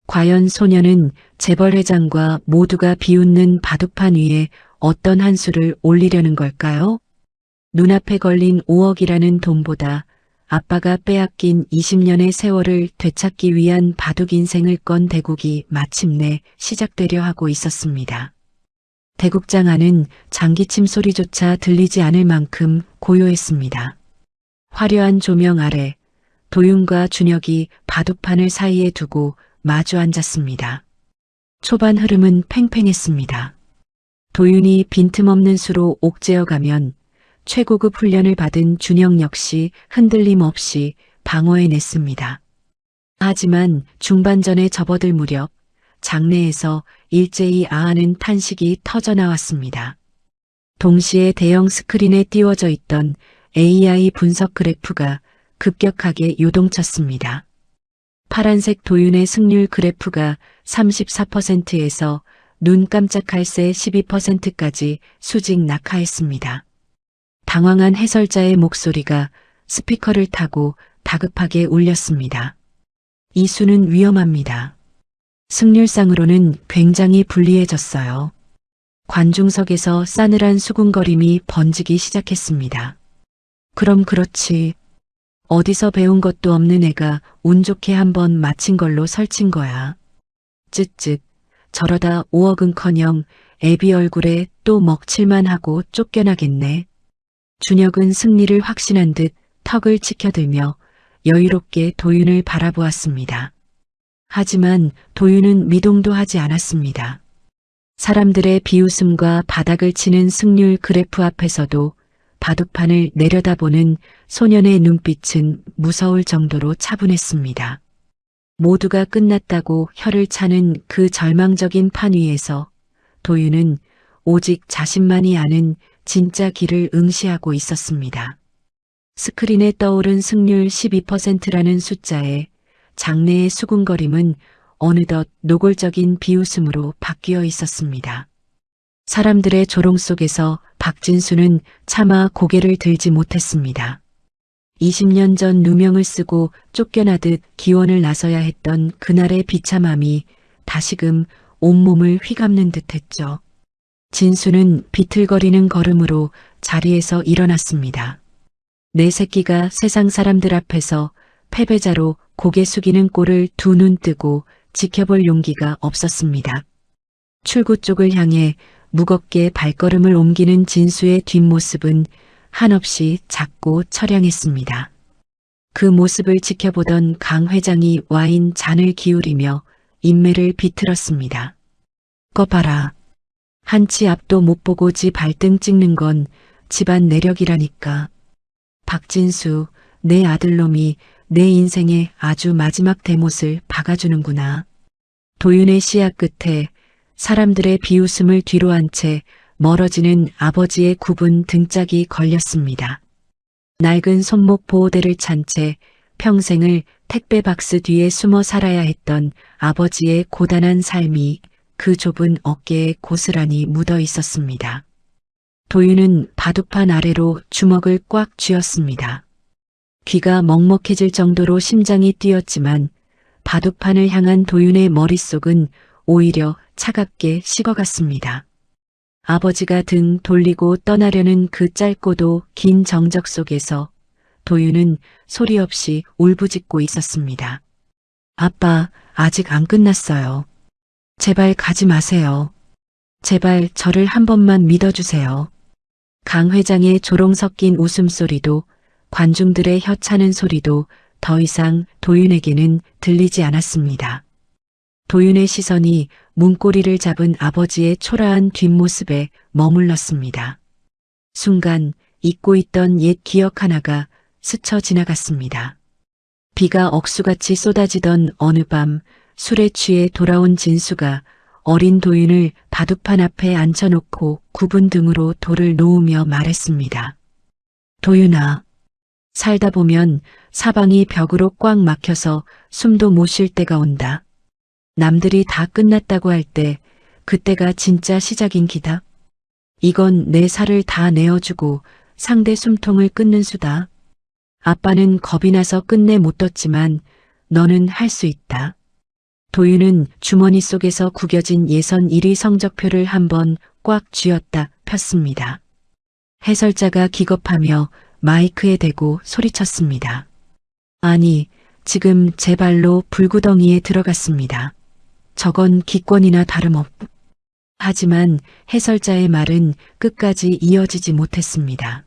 과연 소년은 재벌 회장과 모두가 비웃는 바둑판 위에 어떤 한 수를 올리려는 걸까요? 눈앞에 걸린 5억이라는 돈보다 아빠가 빼앗긴 20년의 세월을 되찾기 위한 바둑 인생을 건 대국이 마침내 시작되려 하고 있었습니다. 대국장 안은 장기침 소리조차 들리지 않을 만큼 고요했습니다. 화려한 조명 아래 도윤과 준혁이 바둑판을 사이에 두고 마주 앉았습니다. 초반 흐름은 팽팽했습니다. 도윤이 빈틈없는 수로 옥죄어가면 최고급 훈련을 받은 준혁 역시 흔들림 없이 방어해냈습니다. 하지만 중반전에 접어들 무렵 장내에서 일제히 아하는 탄식이 터져나왔습니다. 동시에 대형 스크린에 띄워져 있던 AI 분석 그래프가 급격하게 요동쳤습니다. 파란색 도윤의 승률 그래프가 34%에서 눈 깜짝할 새 12%까지 수직 낙하했습니다. 당황한 해설자의 목소리가 스피커를 타고 다급하게 울렸습니다. 이 수는 위험합니다. 승률상으로는 굉장히 불리해졌어요. 관중석에서 싸늘한 수군거림이 번지기 시작했습니다. 그럼 그렇지. 어디서 배운 것도 없는 애가 운 좋게 한번 맞힌 걸로 설친 거야. 쯧쯧. 저러다 5억은커녕 애비 얼굴에 또 먹칠만 하고 쫓겨나겠네. 준혁은 승리를 확신한 듯 턱을 치켜들며 여유롭게 도윤을 바라보았습니다. 하지만 도윤은 미동도 하지 않았습니다. 사람들의 비웃음과 바닥을 치는 승률 그래프 앞에서도 바둑판을 내려다보는 소년의 눈빛은 무서울 정도로 차분했습니다. 모두가 끝났다고 혀를 차는 그 절망적인 판 위에서 도윤은 오직 자신만이 아는 진짜 길을 응시하고 있었습니다. 스크린에 떠오른 승률 12%라는 숫자에 장내의 수군거림은 어느덧 노골적인 비웃음으로 바뀌어 있었습니다. 사람들의 조롱 속에서 박진수는 차마 고개를 들지 못했습니다. 20년 전 누명을 쓰고 쫓겨나듯 기원을 나서야 했던 그날의 비참함이 다시금 온몸을 휘감는 듯했죠. 진수는 비틀거리는 걸음으로 자리에서 일어났습니다. 내 새끼가 세상 사람들 앞에서 패배자로 고개 숙이는 꼴을 두 눈 뜨고 지켜볼 용기가 없었습니다. 출구 쪽을 향해 무겁게 발걸음을 옮기는 진수의 뒷모습은 한없이 작고 처량했습니다. 그 모습을 지켜보던 강 회장이 와인 잔을 기울이며 인매를 비틀었습니다. 거 봐라. 한치 앞도 못 보고 지 발등 찍는 건 집안 내력이라니까. 박진수, 내 아들놈이 내 인생의 아주 마지막 대못을 박아주는구나. 도윤의 시야 끝에 사람들의 비웃음을 뒤로 한 채 멀어지는 아버지의 굽은 등짝이 걸렸습니다. 낡은 손목 보호대를 찬 채 평생을 택배 박스 뒤에 숨어 살아야 했던 아버지의 고단한 삶이 그 좁은 어깨에 고스란히 묻어 있었습니다. 도윤은 바둑판 아래로 주먹을 꽉 쥐었습니다. 귀가 먹먹해질 정도로 심장이 뛰었지만 바둑판을 향한 도윤의 머릿속은 오히려 차갑게 식어갔습니다. 아버지가 등 돌리고 떠나려는 그 짧고도 긴 정적 속에서 도윤은 소리 없이 울부짖고 있었습니다. 아빠, 아직 안 끝났어요. 제발 가지 마세요. 제발 저를 한 번만 믿어주세요. 강 회장의 조롱 섞인 웃음소리도 관중들의 혀차는 소리도 더 이상 도윤에게는 들리지 않았습니다. 도윤의 시선이 문고리를 잡은 아버지의 초라한 뒷모습에 머물렀습니다. 순간 잊고 있던 옛 기억 하나가 스쳐 지나갔습니다. 비가 억수같이 쏟아지던 어느 밤 술에 취해 돌아온 진수가 어린 도윤을 바둑판 앞에 앉혀놓고 굽은 등으로 돌을 놓으며 말했습니다. 도윤아, 살다 보면 사방이 벽으로 꽉 막혀서 숨도 못 쉴 때가 온다. 남들이 다 끝났다고 할 때 그때가 진짜 시작인 기다. 이건 내 살을 다 내어주고 상대 숨통을 끊는 수다. 아빠는 겁이 나서 끝내 못 뒀지만 너는 할 수 있다. 도윤은 주머니 속에서 구겨진 예선 1위 성적표를 한번 꽉 쥐었다 폈습니다. 해설자가 기겁하며 마이크에 대고 소리쳤습니다. 아니, 지금 제 발로 불구덩이에 들어갔습니다. 저건 기권이나 다름없. 하지만 해설자의 말은 끝까지 이어지지 못했습니다.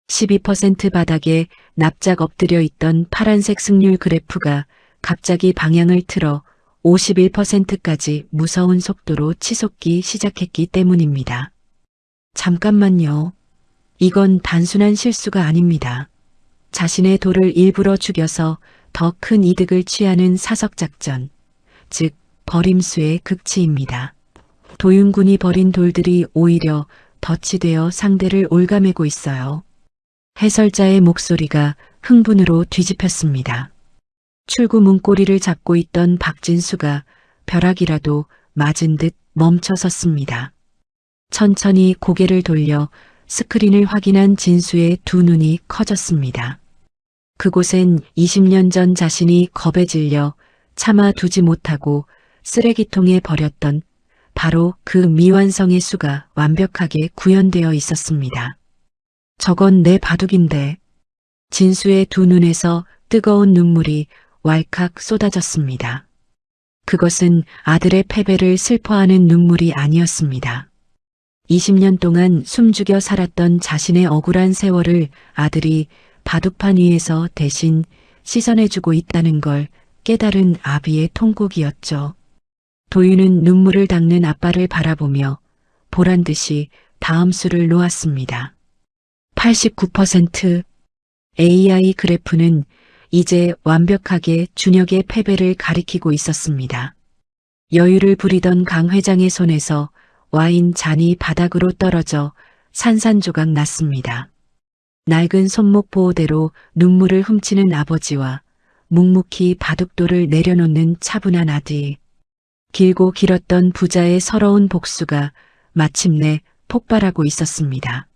12% 바닥에 납작 엎드려 있던 파란색 승률 그래프가 갑자기 방향을 틀어 51%까지 무서운 속도로 치솟기 시작했기 때문입니다. 잠깐만요. 이건 단순한 실수가 아닙니다. 자신의 돌을 일부러 죽여서 더 큰 이득을 취하는 사석작전, 즉 버림수의 극치입니다. 도윤군이 버린 돌들이 오히려 덫이 되어 상대를 올가매고 있어요. 해설자의 목소리가 흥분으로 뒤집혔습니다. 출구 문고리를 잡고 있던 박진수가 벼락이라도 맞은 듯 멈춰 섰습니다. 천천히 고개를 돌려 스크린을 확인한 진수의 두 눈이 커졌습니다. 그곳엔 20년 전 자신이 겁에 질려 차마 두지 못하고 쓰레기통에 버렸던 바로 그 미완성의 수가 완벽하게 구현되어 있었습니다. 저건 내 바둑인데. 진수의 두 눈에서 뜨거운 눈물이 왈칵 쏟아졌습니다. 그것은 아들의 패배를 슬퍼하는 눈물이 아니었습니다. 20년 동안 숨죽여 살았던 자신의 억울한 세월을 아들이 바둑판 위에서 대신 씻어내주고 있다는 걸 깨달은 아비의 통곡이었죠. 도윤은 눈물을 닦는 아빠를 바라보며 보란 듯이 다음 수를 놓았습니다. 89%. AI 그래프는 이제 완벽하게 준혁의 패배를 가리키고 있었습니다. 여유를 부리던 강 회장의 손에서 와인 잔이 바닥으로 떨어져 산산조각 났습니다. 낡은 손목 보호대로 눈물을 훔치는 아버지와 묵묵히 바둑돌을 내려놓는 차분한 아들. 길고 길었던 부자의 서러운 복수가 마침내 폭발하고 있었습니다.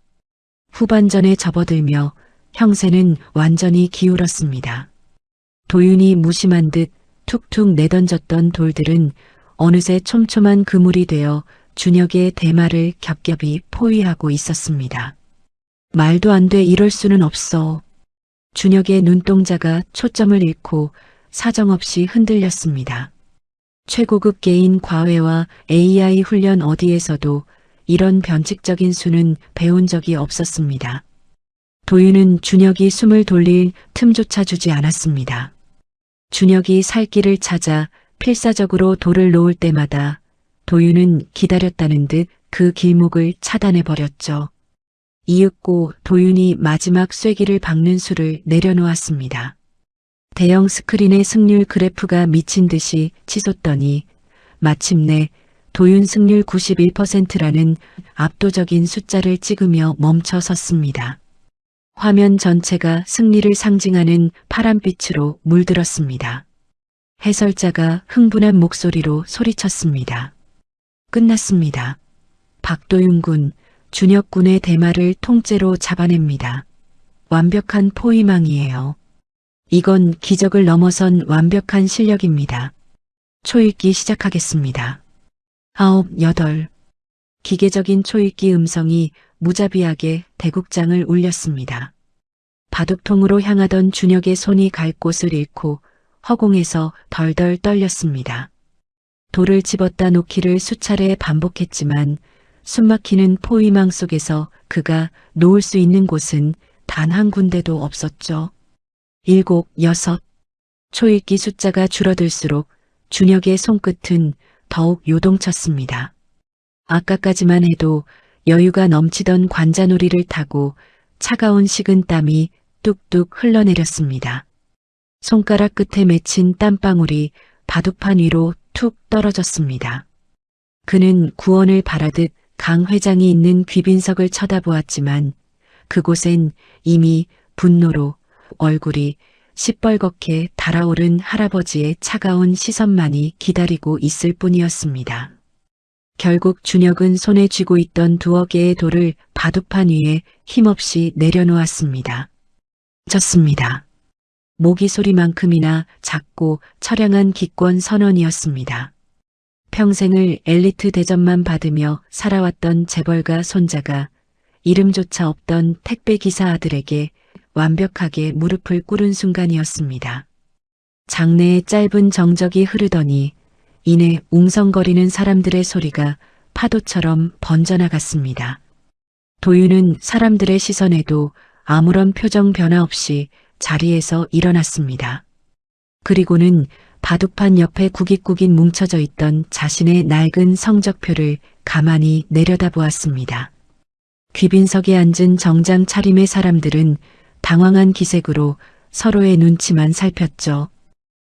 후반전에 접어들며 형세는 완전히 기울었습니다. 도윤이 무심한 듯 툭툭 내던졌던 돌들은 어느새 촘촘한 그물이 되어 준혁의 대마를 겹겹이 포위하고 있었습니다. 말도 안 돼, 이럴 수는 없어. 준혁의 눈동자가 초점을 잃고 사정없이 흔들렸습니다. 최고급 개인 과외와 AI 훈련 어디에서도 이런 변칙적인 수는 배운 적이 없었습니다. 도윤은 준혁이 숨을 돌릴 틈조차 주지 않았습니다. 준혁이 살 길을 찾아 필사적으로 돌을 놓을 때마다 도윤은 기다렸다는 듯 그 길목을 차단해버렸죠. 이윽고 도윤이 마지막 쐐기를 박는 수를 내려놓았습니다. 대형 스크린의 승률 그래프가 미친 듯이 치솟더니 마침내 도윤 승률 91%라는 압도적인 숫자를 찍으며 멈춰 섰습니다. 화면 전체가 승리를 상징하는 파란빛으로 물들었습니다. 해설자가 흥분한 목소리로 소리쳤습니다. 끝났습니다. 박도윤 군, 준혁 군의 대마를 통째로 잡아냅니다. 완벽한 포위망이에요. 이건 기적을 넘어선 완벽한 실력입니다. 초읽기 시작하겠습니다. 9, 8. 기계적인 초읽기 음성이 무자비하게 대국장을 울렸습니다. 바둑통으로 향하던 준혁의 손이 갈 곳을 잃고 허공에서 덜덜 떨렸습니다. 돌을 집었다 놓기를 수차례 반복했지만 숨막히는 포위망 속에서 그가 놓을 수 있는 곳은 단 한 군데도 없었죠. 7, 6. 초읽기 숫자가 줄어들수록 준혁의 손끝은 더욱 요동쳤습니다. 아까까지만 해도 여유가 넘치던 관자놀이를 타고 차가운 식은 땀이 뚝뚝 흘러내렸습니다. 손가락 끝에 맺힌 땀방울이 바둑판 위로 툭 떨어졌습니다. 그는 구원을 바라듯 강 회장이 있는 귀빈석을 쳐다보았지만 그곳엔 이미 분노로 얼굴이 시뻘겋게 달아오른 할아버지의 차가운 시선만이 기다리고 있을 뿐이었습니다. 결국 준혁은 손에 쥐고 있던 2억 개의 돌을 바둑판 위에 힘없이 내려놓았습니다. 졌습니다. 모기 소리만큼이나 작고 처량한 기권 선언이었습니다. 평생을 엘리트 대접만 받으며 살아왔던 재벌가 손자가 이름조차 없던 택배기사 아들에게 완벽하게 무릎을 꿇은 순간이었습니다. 장내에 짧은 정적이 흐르더니 이내 웅성거리는 사람들의 소리가 파도처럼 번져나갔습니다. 도윤은 사람들의 시선에도 아무런 표정 변화 없이 자리에서 일어났습니다. 그리고는 바둑판 옆에 구깃구깃 뭉쳐져 있던 자신의 낡은 성적표를 가만히 내려다보았습니다. 귀빈석에 앉은 정장 차림의 사람들은 당황한 기색으로 서로의 눈치만 살폈죠.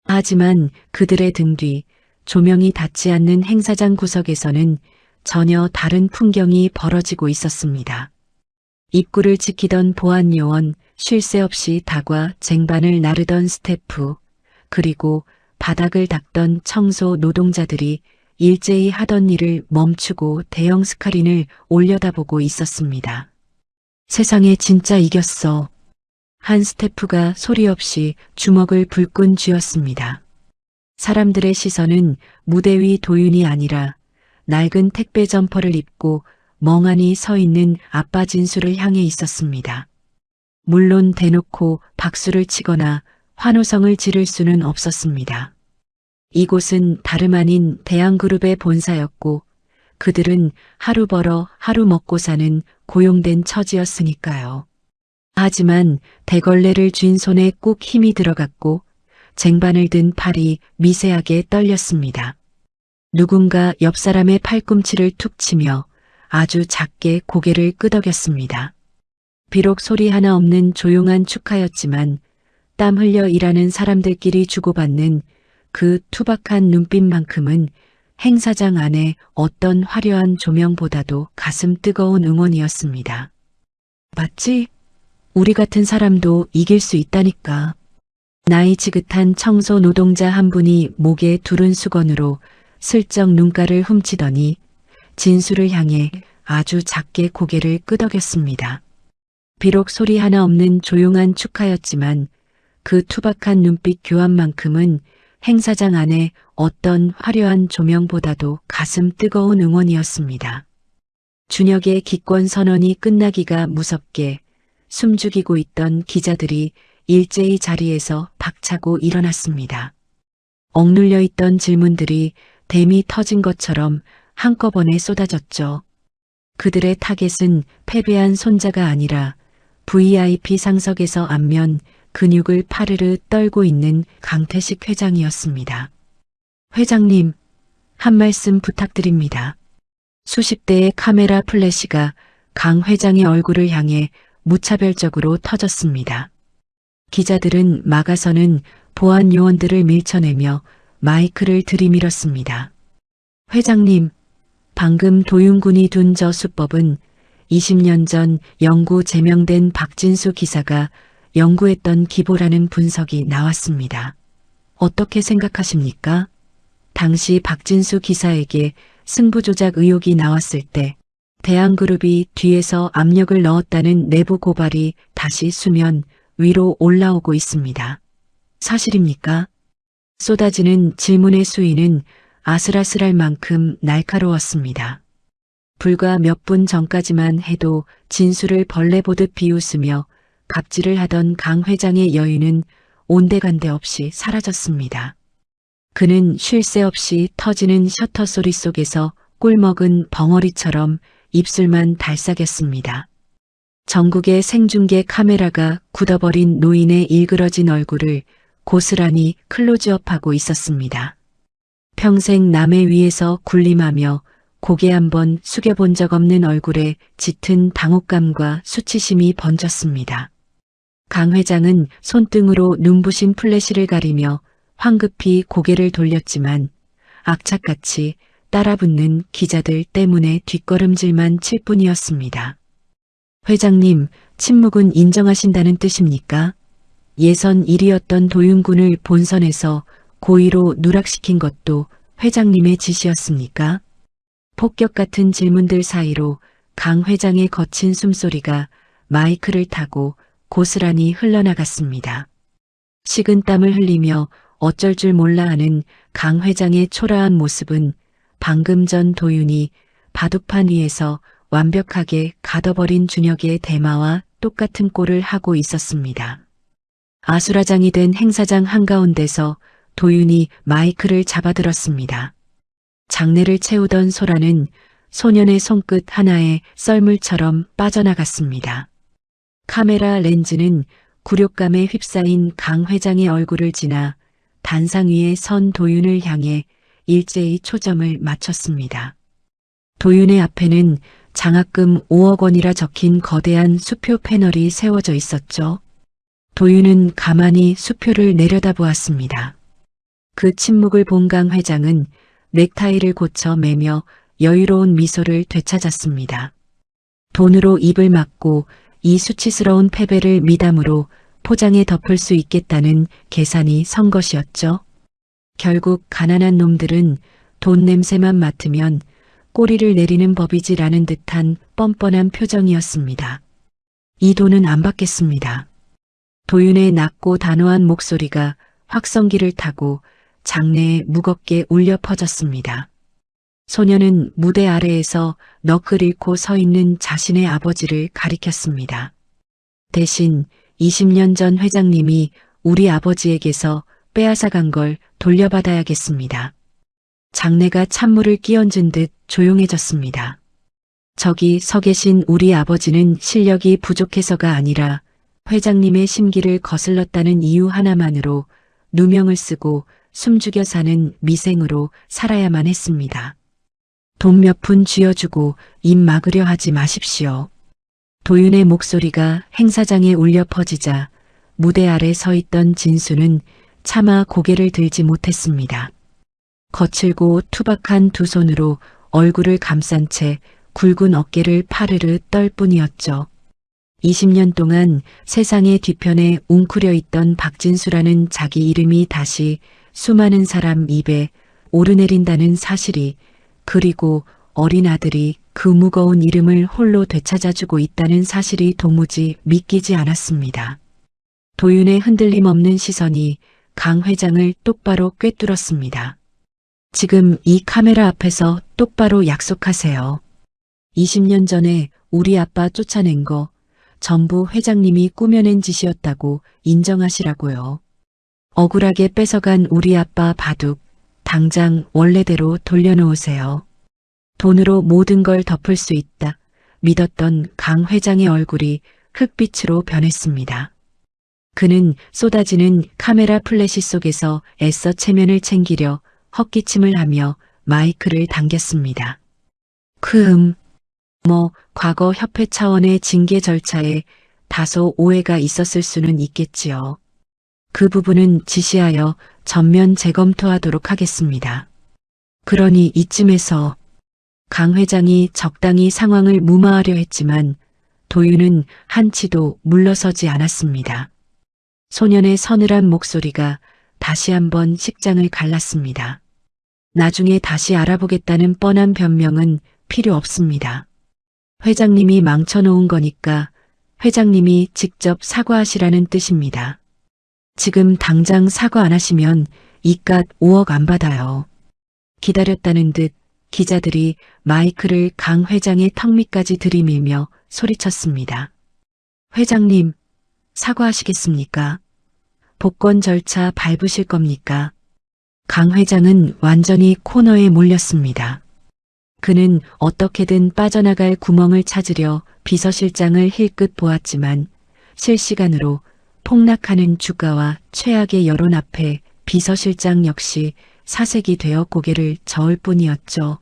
하지만 그들의 등 뒤 조명이 닿지 않는 행사장 구석에서는 전혀 다른 풍경이 벌어지고 있었습니다. 입구를 지키던 보안 요원, 쉴 새 없이 다과 쟁반을 나르던 스태프, 그리고 바닥을 닦던 청소 노동자들이 일제히 하던 일을 멈추고 대형 스크린을 올려다보고 있었습니다. 세상에 진짜 이겼어. 한 스태프가 소리 없이 주먹을 불끈 쥐었습니다. 사람들의 시선은 무대 위 도윤이 아니라 낡은 택배 점퍼를 입고 멍하니 서 있는 아빠 진수를 향해 있었습니다. 물론 대놓고 박수를 치거나 환호성을 지를 수는 없었습니다. 이곳은 다름 아닌 대한그룹의 본사였고 그들은 하루 벌어 하루 먹고 사는 고용된 처지였으니까요. 하지만 대걸레를 쥔 손에 꾹 힘이 들어갔고 쟁반을 든 팔이 미세하게 떨렸습니다. 누군가 옆 사람의 팔꿈치를 툭 치며 아주 작게 고개를 끄덕였습니다. 비록 소리 하나 없는 조용한 축하였지만 땀 흘려 일하는 사람들끼리 주고받는 그 투박한 눈빛만큼은 행사장 안에 어떤 화려한 조명보다도 가슴 뜨거운 응원이었습니다. 맞지? 우리 같은 사람도 이길 수 있다니까. 나이 지긋한 청소 노동자 한 분이 목에 두른 수건으로 슬쩍 눈가를 훔치더니 진수를 향해 아주 작게 고개를 끄덕였습니다. 비록 소리 하나 없는 조용한 축하였지만 그 투박한 눈빛 교환만큼은 행사장 안에 어떤 화려한 조명보다도 가슴 뜨거운 응원이었습니다. 준혁의 기권 선언이 끝나기가 무섭게 숨죽이고 있던 기자들이 일제히 자리에서 박차고 일어났습니다. 억눌려 있던 질문들이 댐이 터진 것처럼 한꺼번에 쏟아졌죠. 그들의 타겟은 패배한 손자가 아니라 VIP 상석에서 안면 근육을 파르르 떨고 있는 강태식 회장이었습니다. 회장님, 한 말씀 부탁드립니다. 수십 대의 카메라 플래시가 강 회장의 얼굴을 향해 무차별적으로 터졌습니다. 기자들은 막아서는 보안 요원들을 밀쳐내며 마이크를 들이밀었습니다. 회장님, 방금 도윤군이 둔 저 수법은 20년 전 영구 제명된 박진수 기사가 연구했던 기보라는 분석이 나왔습니다. 어떻게 생각하십니까? 당시 박진수 기사에게 승부조작 의혹이 나왔을 때 대한그룹이 뒤에서 압력을 넣었다는 내부 고발이 다시 수면 위로 올라오고 있습니다. 사실입니까? 쏟아지는 질문의 수위는 아슬아슬할 만큼 날카로웠습니다. 불과 몇 분 전까지만 해도 진수를 벌레 보듯 비웃으며 갑질을 하던 강 회장의 여유는 온데간데 없이 사라졌습니다. 그는 쉴 새 없이 터지는 셔터 소리 속에서 꿀먹은 벙어리처럼 입술만 달싹였습니다. 전국의 생중계 카메라가 굳어버린 노인의 일그러진 얼굴을 고스란히 클로즈업하고 있었습니다. 평생 남의 위에서 군림하며 고개 한번 숙여본 적 없는 얼굴에 짙은 당혹감과 수치심이 번졌습니다. 강 회장은 손등으로 눈부신 플래시를 가리며 황급히 고개를 돌렸지만 악착같이 따라붙는 기자들 때문에 뒷걸음질만 칠 뿐이었습니다. 회장님, 침묵은 인정하신다는 뜻입니까? 예선 1위였던 도윤군을 본선에서 고의로 누락시킨 것도 회장님의 지시였습니까? 폭격 같은 질문들 사이로 강 회장의 거친 숨소리가 마이크를 타고 고스란히 흘러나갔습니다. 식은땀을 흘리며 어쩔 줄 몰라 하는 강 회장의 초라한 모습은 방금 전 도윤이 바둑판 위에서 완벽하게 가둬버린 준혁의 대마와 똑같은 꼴을 하고 있었습니다. 아수라장이 된 행사장 한가운데서 도윤이 마이크를 잡아들었습니다. 장내를 채우던 소라는 소년의 손끝 하나에 썰물처럼 빠져나갔습니다. 카메라 렌즈는 굴욕감에 휩싸인 강 회장의 얼굴을 지나 단상 위에 선 도윤을 향해 일제히 초점을 맞췄습니다. 도윤의 앞에는 장학금 5억 원이라 적힌 거대한 수표 패널이 세워져 있었죠. 도윤은 가만히 수표를 내려다보았습니다. 그 침묵을 본 강 회장은 넥타이를 고쳐 매며 여유로운 미소를 되찾았습니다. 돈으로 입을 막고 이 수치스러운 패배를 미담으로 포장해 덮을 수 있겠다는 계산이 선 것이었죠. 결국 가난한 놈들은 돈 냄새만 맡으면 꼬리를 내리는 법이지라는 듯한 뻔뻔한 표정이었습니다. 이 돈은 안 받겠습니다. 도윤의 낮고 단호한 목소리가 확성기를 타고 장내에 무겁게 울려 퍼졌습니다. 소녀는 무대 아래에서 넋을 잃고 서 있는 자신의 아버지를 가리켰습니다. 대신 20년 전 회장님이 우리 아버지에게서 빼앗아간 걸 돌려받아야겠습니다. 장내가 찬물을 끼얹은 듯 조용해졌습니다. 저기 서 계신 우리 아버지는 실력이 부족해서가 아니라 회장님의 심기를 거슬렀다는 이유 하나만으로 누명을 쓰고 숨죽여 사는 미생으로 살아야만 했습니다. 돈 몇 푼 쥐어주고 입 막으려 하지 마십시오. 도윤의 목소리가 행사장에 울려 퍼지자 무대 아래 서 있던 진수는 차마 고개를 들지 못했습니다. 거칠고 투박한 두 손으로 얼굴을 감싼 채 굵은 어깨를 파르르 떨 뿐이었죠. 20년 동안 세상의 뒤편에 웅크려 있던 박진수라는 자기 이름이 다시 수많은 사람 입에 오르내린다는 사실이, 그리고 어린 아들이 그 무거운 이름을 홀로 되찾아주고 있다는 사실이 도무지 믿기지 않았습니다. 도윤의 흔들림 없는 시선이 강 회장을 똑바로 꿰뚫었습니다. 지금 이 카메라 앞에서 똑바로 약속하세요. 20년 전에 우리 아빠 쫓아낸 거 전부 회장님이 꾸며낸 짓이었다고 인정하시라고요. 억울하게 뺏어간 우리 아빠 바둑 당장 원래대로 돌려놓으세요. 돈으로 모든 걸 덮을 수 있다 믿었던 강 회장의 얼굴이 흑빛으로 변했습니다. 그는 쏟아지는 카메라 플래시 속에서 애써 체면을 챙기려 헛기침을 하며 마이크를 당겼습니다. 과거 협회 차원의 징계 절차에 다소 오해가 있었을 수는 있겠지요. 그 부분은 지시하여 전면 재검토하도록 하겠습니다. 그러니 이쯤에서 강 회장이 적당히 상황을 무마하려 했지만 도윤은 한치도 물러서지 않았습니다. 소년의 서늘한 목소리가 다시 한번 식장을 갈랐습니다. 나중에 다시 알아보겠다는 뻔한 변명은 필요 없습니다. 회장님이 망쳐놓은 거니까 회장님이 직접 사과하시라는 뜻입니다. 지금 당장 사과 안 하시면 이깟 5억 안 받아요. 기다렸다는 듯 기자들이 마이크를 강 회장의 턱 밑까지 들이밀며 소리쳤습니다. 회장님, 사과하시겠습니까? 복권 절차 밟으실 겁니까? 강 회장은 완전히 코너에 몰렸습니다. 그는 어떻게든 빠져나갈 구멍을 찾으려 비서실장을 힐끗 보았지만 실시간으로 폭락하는 주가와 최악의 여론 앞에 비서실장 역시 사색이 되어 고개를 저을 뿐이었죠.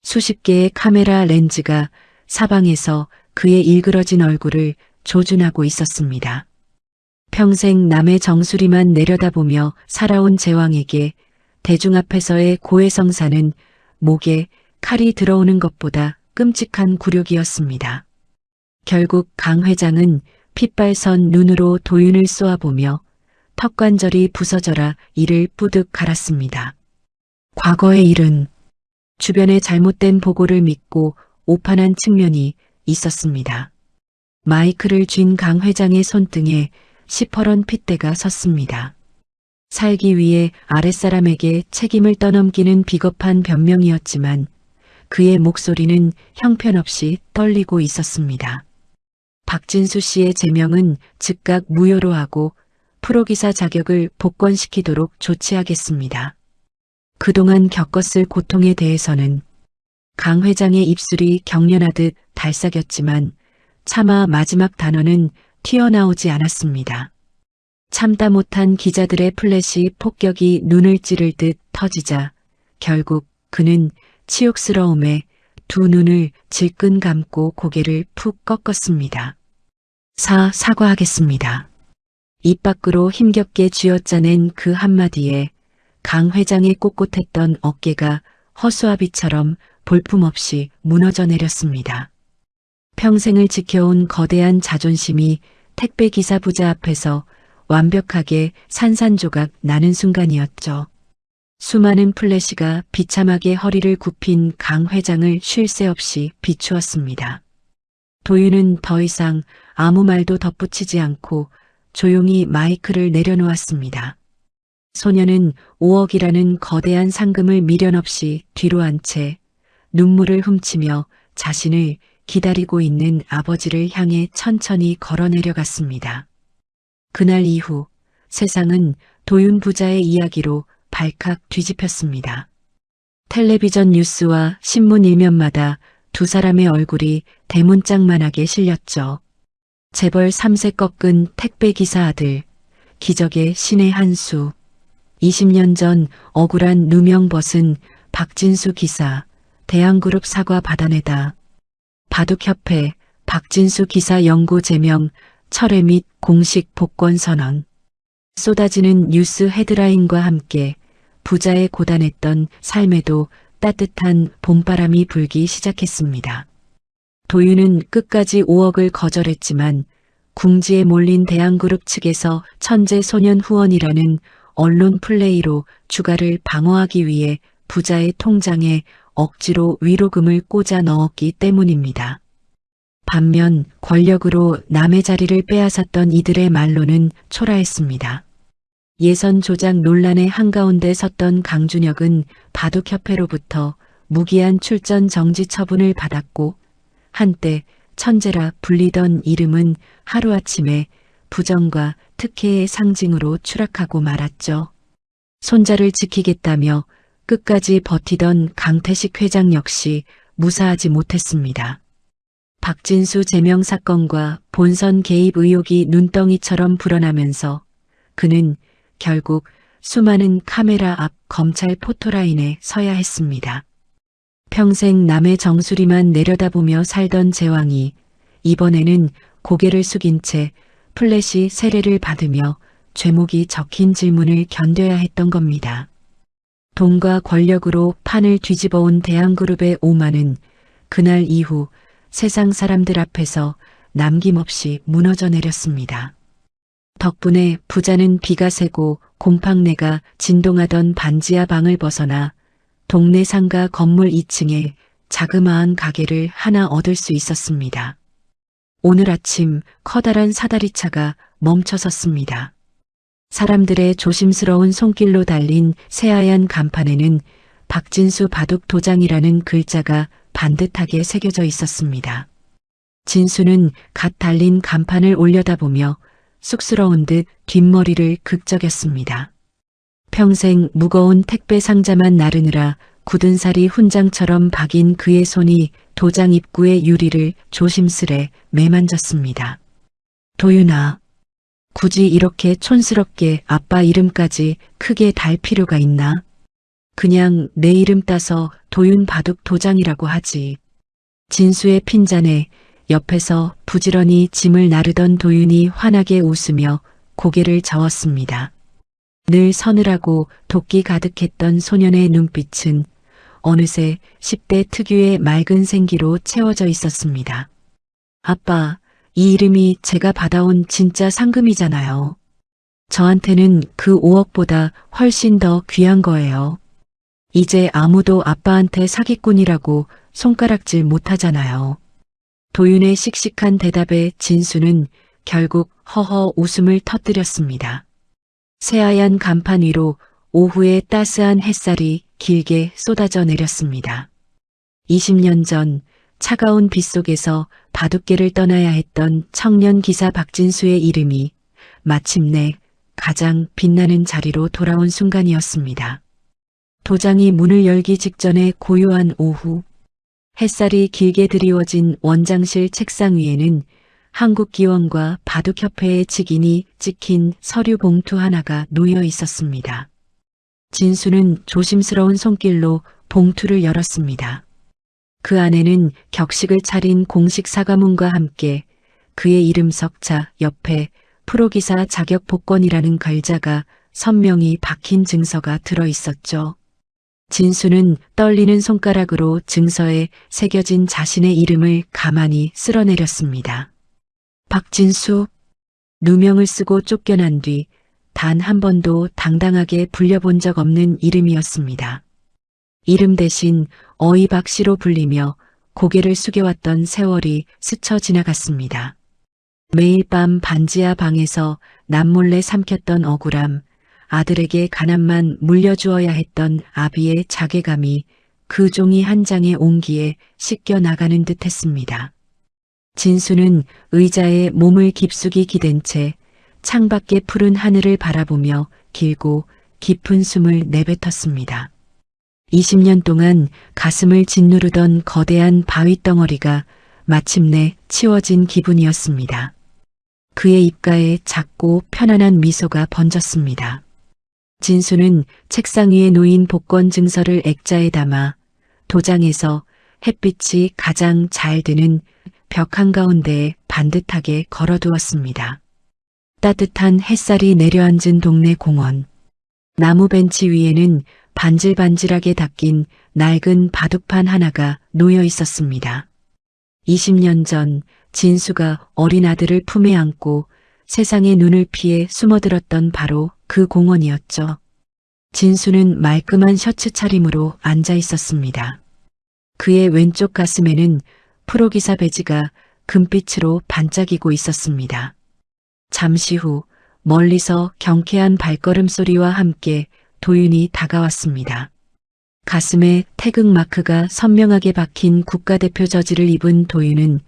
수십 개의 카메라 렌즈가 사방에서 그의 일그러진 얼굴을 조준하고 있었습니다. 평생 남의 정수리만 내려다보며 살아온 제왕에게 대중 앞에서의 고해성사는 목에 칼이 들어오는 것보다 끔찍한 굴욕이었습니다. 결국 강 회장은 핏발선 눈으로 도윤을 쏘아보며 턱관절이 부서져라 이를 뿌득 갈았습니다. 과거의 일은 주변의 잘못된 보고를 믿고 오판한 측면이 있었습니다. 마이크를 쥔 강 회장의 손등에 시퍼런 핏대가 섰습니다. 살기 위해 아랫사람에게 책임을 떠넘기는 비겁한 변명이었지만 그의 목소리는 형편없이 떨리고 있었습니다. 박진수 씨의 제명은 즉각 무효로 하고 프로기사 자격을 복권시키도록 조치하겠습니다. 그동안 겪었을 고통에 대해서는 강 회장의 입술이 경련하듯 달싹였지만 차마 마지막 단어는 튀어나오지 않았습니다. 참다 못한 기자들의 플래시 폭격이 눈을 찌를 듯 터지자 결국 그는 치욕스러움에 두 눈을 질끈 감고 고개를 푹 꺾었습니다. 사과하겠습니다. 입 밖으로 힘겹게 쥐어짜낸 그 한마디에 강 회장의 꼿꼿했던 어깨가 허수아비처럼 볼품없이 무너져 내렸습니다. 평생을 지켜온 거대한 자존심이 택배기사 부자 앞에서 완벽하게 산산조각 나는 순간이었죠. 수많은 플래시가 비참하게 허리를 굽힌 강 회장을 쉴 새 없이 비추었습니다. 도윤은 더 이상 아무 말도 덧붙이지 않고 조용히 마이크를 내려놓았습니다. 소녀는 5억이라는 거대한 상금을 미련 없이 뒤로 한 채 눈물을 훔치며 자신을 기다리고 있는 아버지를 향해 천천히 걸어 내려갔습니다. 그날 이후 세상은 도윤 부자의 이야기로 발칵 뒤집혔습니다. 텔레비전 뉴스와 신문 일면마다 두 사람의 얼굴이 대문짝만하게 실렸죠. 재벌 3세 꺾은 택배기사 아들, 기적의 신의 한 수. 20년 전 억울한 누명 벗은 박진수 기사, 대한그룹 사과 받아내다. 바둑협회, 박진수 기사 영구 제명, 철회 및 공식 복권 선언. 쏟아지는 뉴스 헤드라인과 함께 부자의 고단했던 삶에도 따뜻한 봄바람이 불기 시작했습니다. 도윤은 끝까지 5억을 거절했지만 궁지에 몰린 대한그룹 측에서 천재 소년 후원이라는 언론 플레이로 주가를 방어하기 위해 부자의 통장에 억지로 위로금을 꽂아 넣었기 때문입니다. 반면 권력으로 남의 자리를 빼앗았던 이들의 말로는 초라했습니다. 예선 조작 논란의 한가운데 섰던 강준혁은 바둑협회로부터 무기한 출전 정지 처분을 받았고 한때 천재라 불리던 이름은 하루아침에 부정과 특혜의 상징으로 추락하고 말았죠. 손자를 지키겠다며 끝까지 버티던 강태식 회장 역시 무사하지 못했습니다. 박진수 제명 사건과 본선 개입 의혹이 눈덩이처럼 불어나면서 그는 결국 수많은 카메라 앞 검찰 포토라인에 서야 했습니다. 평생 남의 정수리만 내려다보며 살던 제왕이 이번에는 고개를 숙인 채 플래시 세례를 받으며 죄목이 적힌 질문을 견뎌야 했던 겁니다. 돈과 권력으로 판을 뒤집어온 대한그룹의 오만은 그날 이후 세상 사람들 앞에서 남김없이 무너져 내렸습니다. 덕분에 부자는 비가 새고 곰팡내가 진동하던 반지하 방을 벗어나 동네 상가 건물 2층에 자그마한 가게를 하나 얻을 수 있었습니다. 오늘 아침 커다란 사다리차가 멈춰섰습니다. 사람들의 조심스러운 손길로 달린 새하얀 간판에는 박진수 바둑 도장이라는 글자가 반듯하게 새겨져 있었습니다. 진수는 갓 달린 간판을 올려다보며 쑥스러운 듯 뒷머리를 극적였습니다. 평생 무거운 택배 상자만 나르느라 굳은 살이 훈장처럼 박인 그의 손이 도장 입구의 유리를 조심스레 매만졌습니다. 도윤아, 굳이 이렇게 촌스럽게 아빠 이름까지 크게 달 필요가 있나? 그냥 내 이름 따서 도윤 바둑 도장이라고 하지. 진수의 핀잔에 옆에서 부지런히 짐을 나르던 도윤이 환하게 웃으며 고개를 저었습니다. 늘 서늘하고 도끼 가득했던 소년의 눈빛은 어느새 10대 특유의 맑은 생기로 채워져 있었습니다. 아빠, 이 이름이 제가 받아온 진짜 상금이잖아요. 저한테는 그 5억보다 훨씬 더 귀한 거예요. 이제 아무도 아빠한테 사기꾼이라고 손가락질 못하잖아요. 도윤의 씩씩한 대답에 진수는 결국 허허 웃음을 터뜨렸습니다. 새하얀 간판 위로 오후의 따스한 햇살이 길게 쏟아져 내렸습니다. 20년 전 차가운 빗속에서 바둑계를 떠나야 했던 청년 기사 박진수의 이름이 마침내 가장 빛나는 자리로 돌아온 순간이었습니다. 도장이 문을 열기 직전의 고요한 오후, 햇살이 길게 드리워진 원장실 책상 위에는 한국기원과 바둑협회의 직인이 찍힌 서류 봉투 하나가 놓여 있었습니다. 진수는 조심스러운 손길로 봉투를 열었습니다. 그 안에는 격식을 차린 공식 사과문과 함께 그의 이름 석자 옆에 프로기사 자격 복권이라는 글자가 선명히 박힌 증서가 들어 있었죠. 진수는 떨리는 손가락으로 증서에 새겨진 자신의 이름을 가만히 쓸어내렸습니다. 박진수, 누명을 쓰고 쫓겨난 뒤 단 한 번도 당당하게 불려본 적 없는 이름이었습니다. 이름 대신 어이 박씨로 불리며 고개를 숙여왔던 세월이 스쳐 지나갔습니다. 매일 밤 반지하 방에서 남몰래 삼켰던 억울함, 아들에게 가난만 물려주어야 했던 아비의 자괴감이 그 종이 한 장의 온기에 씻겨 나가는 듯 했습니다. 진수는 의자에 몸을 깊숙이 기댄 채 창밖의 푸른 하늘을 바라보며 길고 깊은 숨을 내뱉었습니다. 20년 동안 가슴을 짓누르던 거대한 바위 덩어리가 마침내 치워진 기분이었습니다. 그의 입가에 작고 편안한 미소가 번졌습니다. 진수는 책상 위에 놓인 복권 증서를 액자에 담아 도장에서 햇빛이 가장 잘 드는 벽 한가운데에 반듯하게 걸어두었습니다. 따뜻한 햇살이 내려앉은 동네 공원. 나무 벤치 위에는 반질반질하게 닦인 낡은 바둑판 하나가 놓여 있었습니다. 20년 전 진수가 어린 아들을 품에 안고 세상의 눈을 피해 숨어들었던 바로 그 공원이었죠. 진수는 말끔한 셔츠 차림으로 앉아 있었습니다. 그의 왼쪽 가슴에는 프로기사 배지가 금빛으로 반짝이고 있었습니다. 잠시 후 멀리서 경쾌한 발걸음 소리와 함께 도윤이 다가왔습니다. 가슴에 태극 마크가 선명하게 박힌 국가대표 저지를 입은 도윤은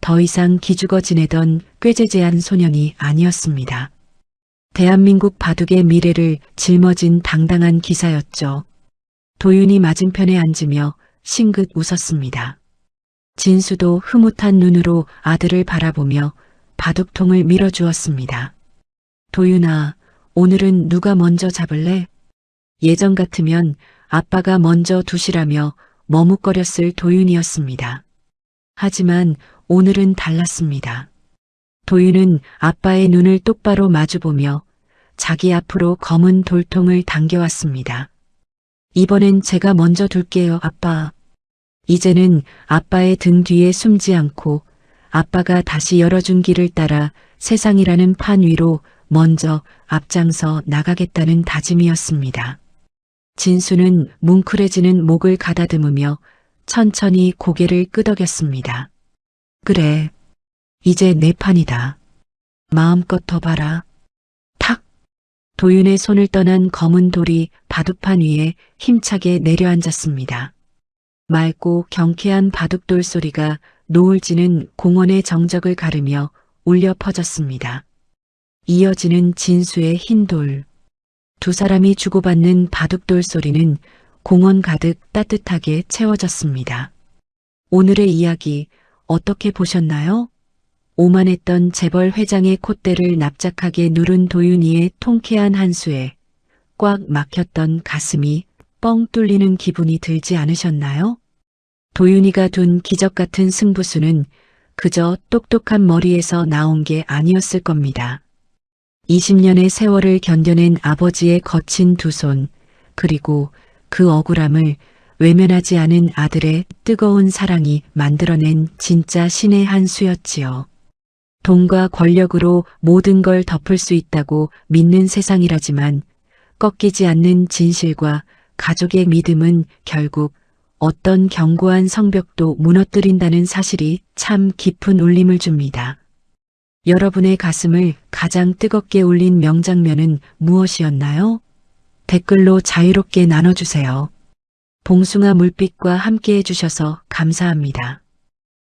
더 이상 기죽어 지내던 꾀죄죄한 소년이 아니었습니다. 대한민국 바둑의 미래를 짊어진 당당한 기사였죠. 도윤이 맞은편에 앉으며 싱긋 웃었습니다. 진수도 흐뭇한 눈으로 아들을 바라보며 바둑통을 밀어주었습니다. 도윤아, 오늘은 누가 먼저 잡을래? 예전 같으면 아빠가 먼저 두시라며 머뭇거렸을 도윤이었습니다. 하지만 오늘은 달랐습니다. 도윤은 아빠의 눈을 똑바로 마주보며 자기 앞으로 검은 돌통을 당겨왔습니다. 이번엔 제가 먼저 둘게요, 아빠. 이제는 아빠의 등 뒤에 숨지 않고 아빠가 다시 열어준 길을 따라 세상이라는 판 위로 먼저 앞장서 나가겠다는 다짐이었습니다. 진수는 뭉클해지는 목을 가다듬으며 천천히 고개를 끄덕였습니다. 그래, 이제 내 판이다. 마음껏 더 봐라. 탁! 도윤의 손을 떠난 검은 돌이 바둑판 위에 힘차게 내려앉았습니다. 맑고 경쾌한 바둑돌 소리가 노을 지는 공원의 정적을 가르며 울려 퍼졌습니다. 이어지는 진수의 흰 돌. 두 사람이 주고받는 바둑돌 소리는 공원 가득 따뜻하게 채워졌습니다. 오늘의 이야기 어떻게 보셨나요? 오만했던 재벌 회장의 콧대를 납작하게 누른 도윤이의 통쾌한 한수에 꽉 막혔던 가슴이 뻥 뚫리는 기분이 들지 않으셨나요? 도윤이가 둔 기적 같은 승부수는 그저 똑똑한 머리에서 나온 게 아니었을 겁니다. 20년의 세월을 견뎌낸 아버지의 거친 두 손, 그리고 그 억울함을 외면하지 않은 아들의 뜨거운 사랑이 만들어낸 진짜 신의 한 수였지요. 돈과 권력으로 모든 걸 덮을 수 있다고 믿는 세상이라지만 꺾이지 않는 진실과 가족의 믿음은 결국 어떤 견고한 성벽도 무너뜨린다는 사실이 참 깊은 울림을 줍니다. 여러분의 가슴을 가장 뜨겁게 울린 명장면은 무엇이었나요? 댓글로 자유롭게 나눠주세요. 봉숭아 물빛과 함께 해주셔서 감사합니다.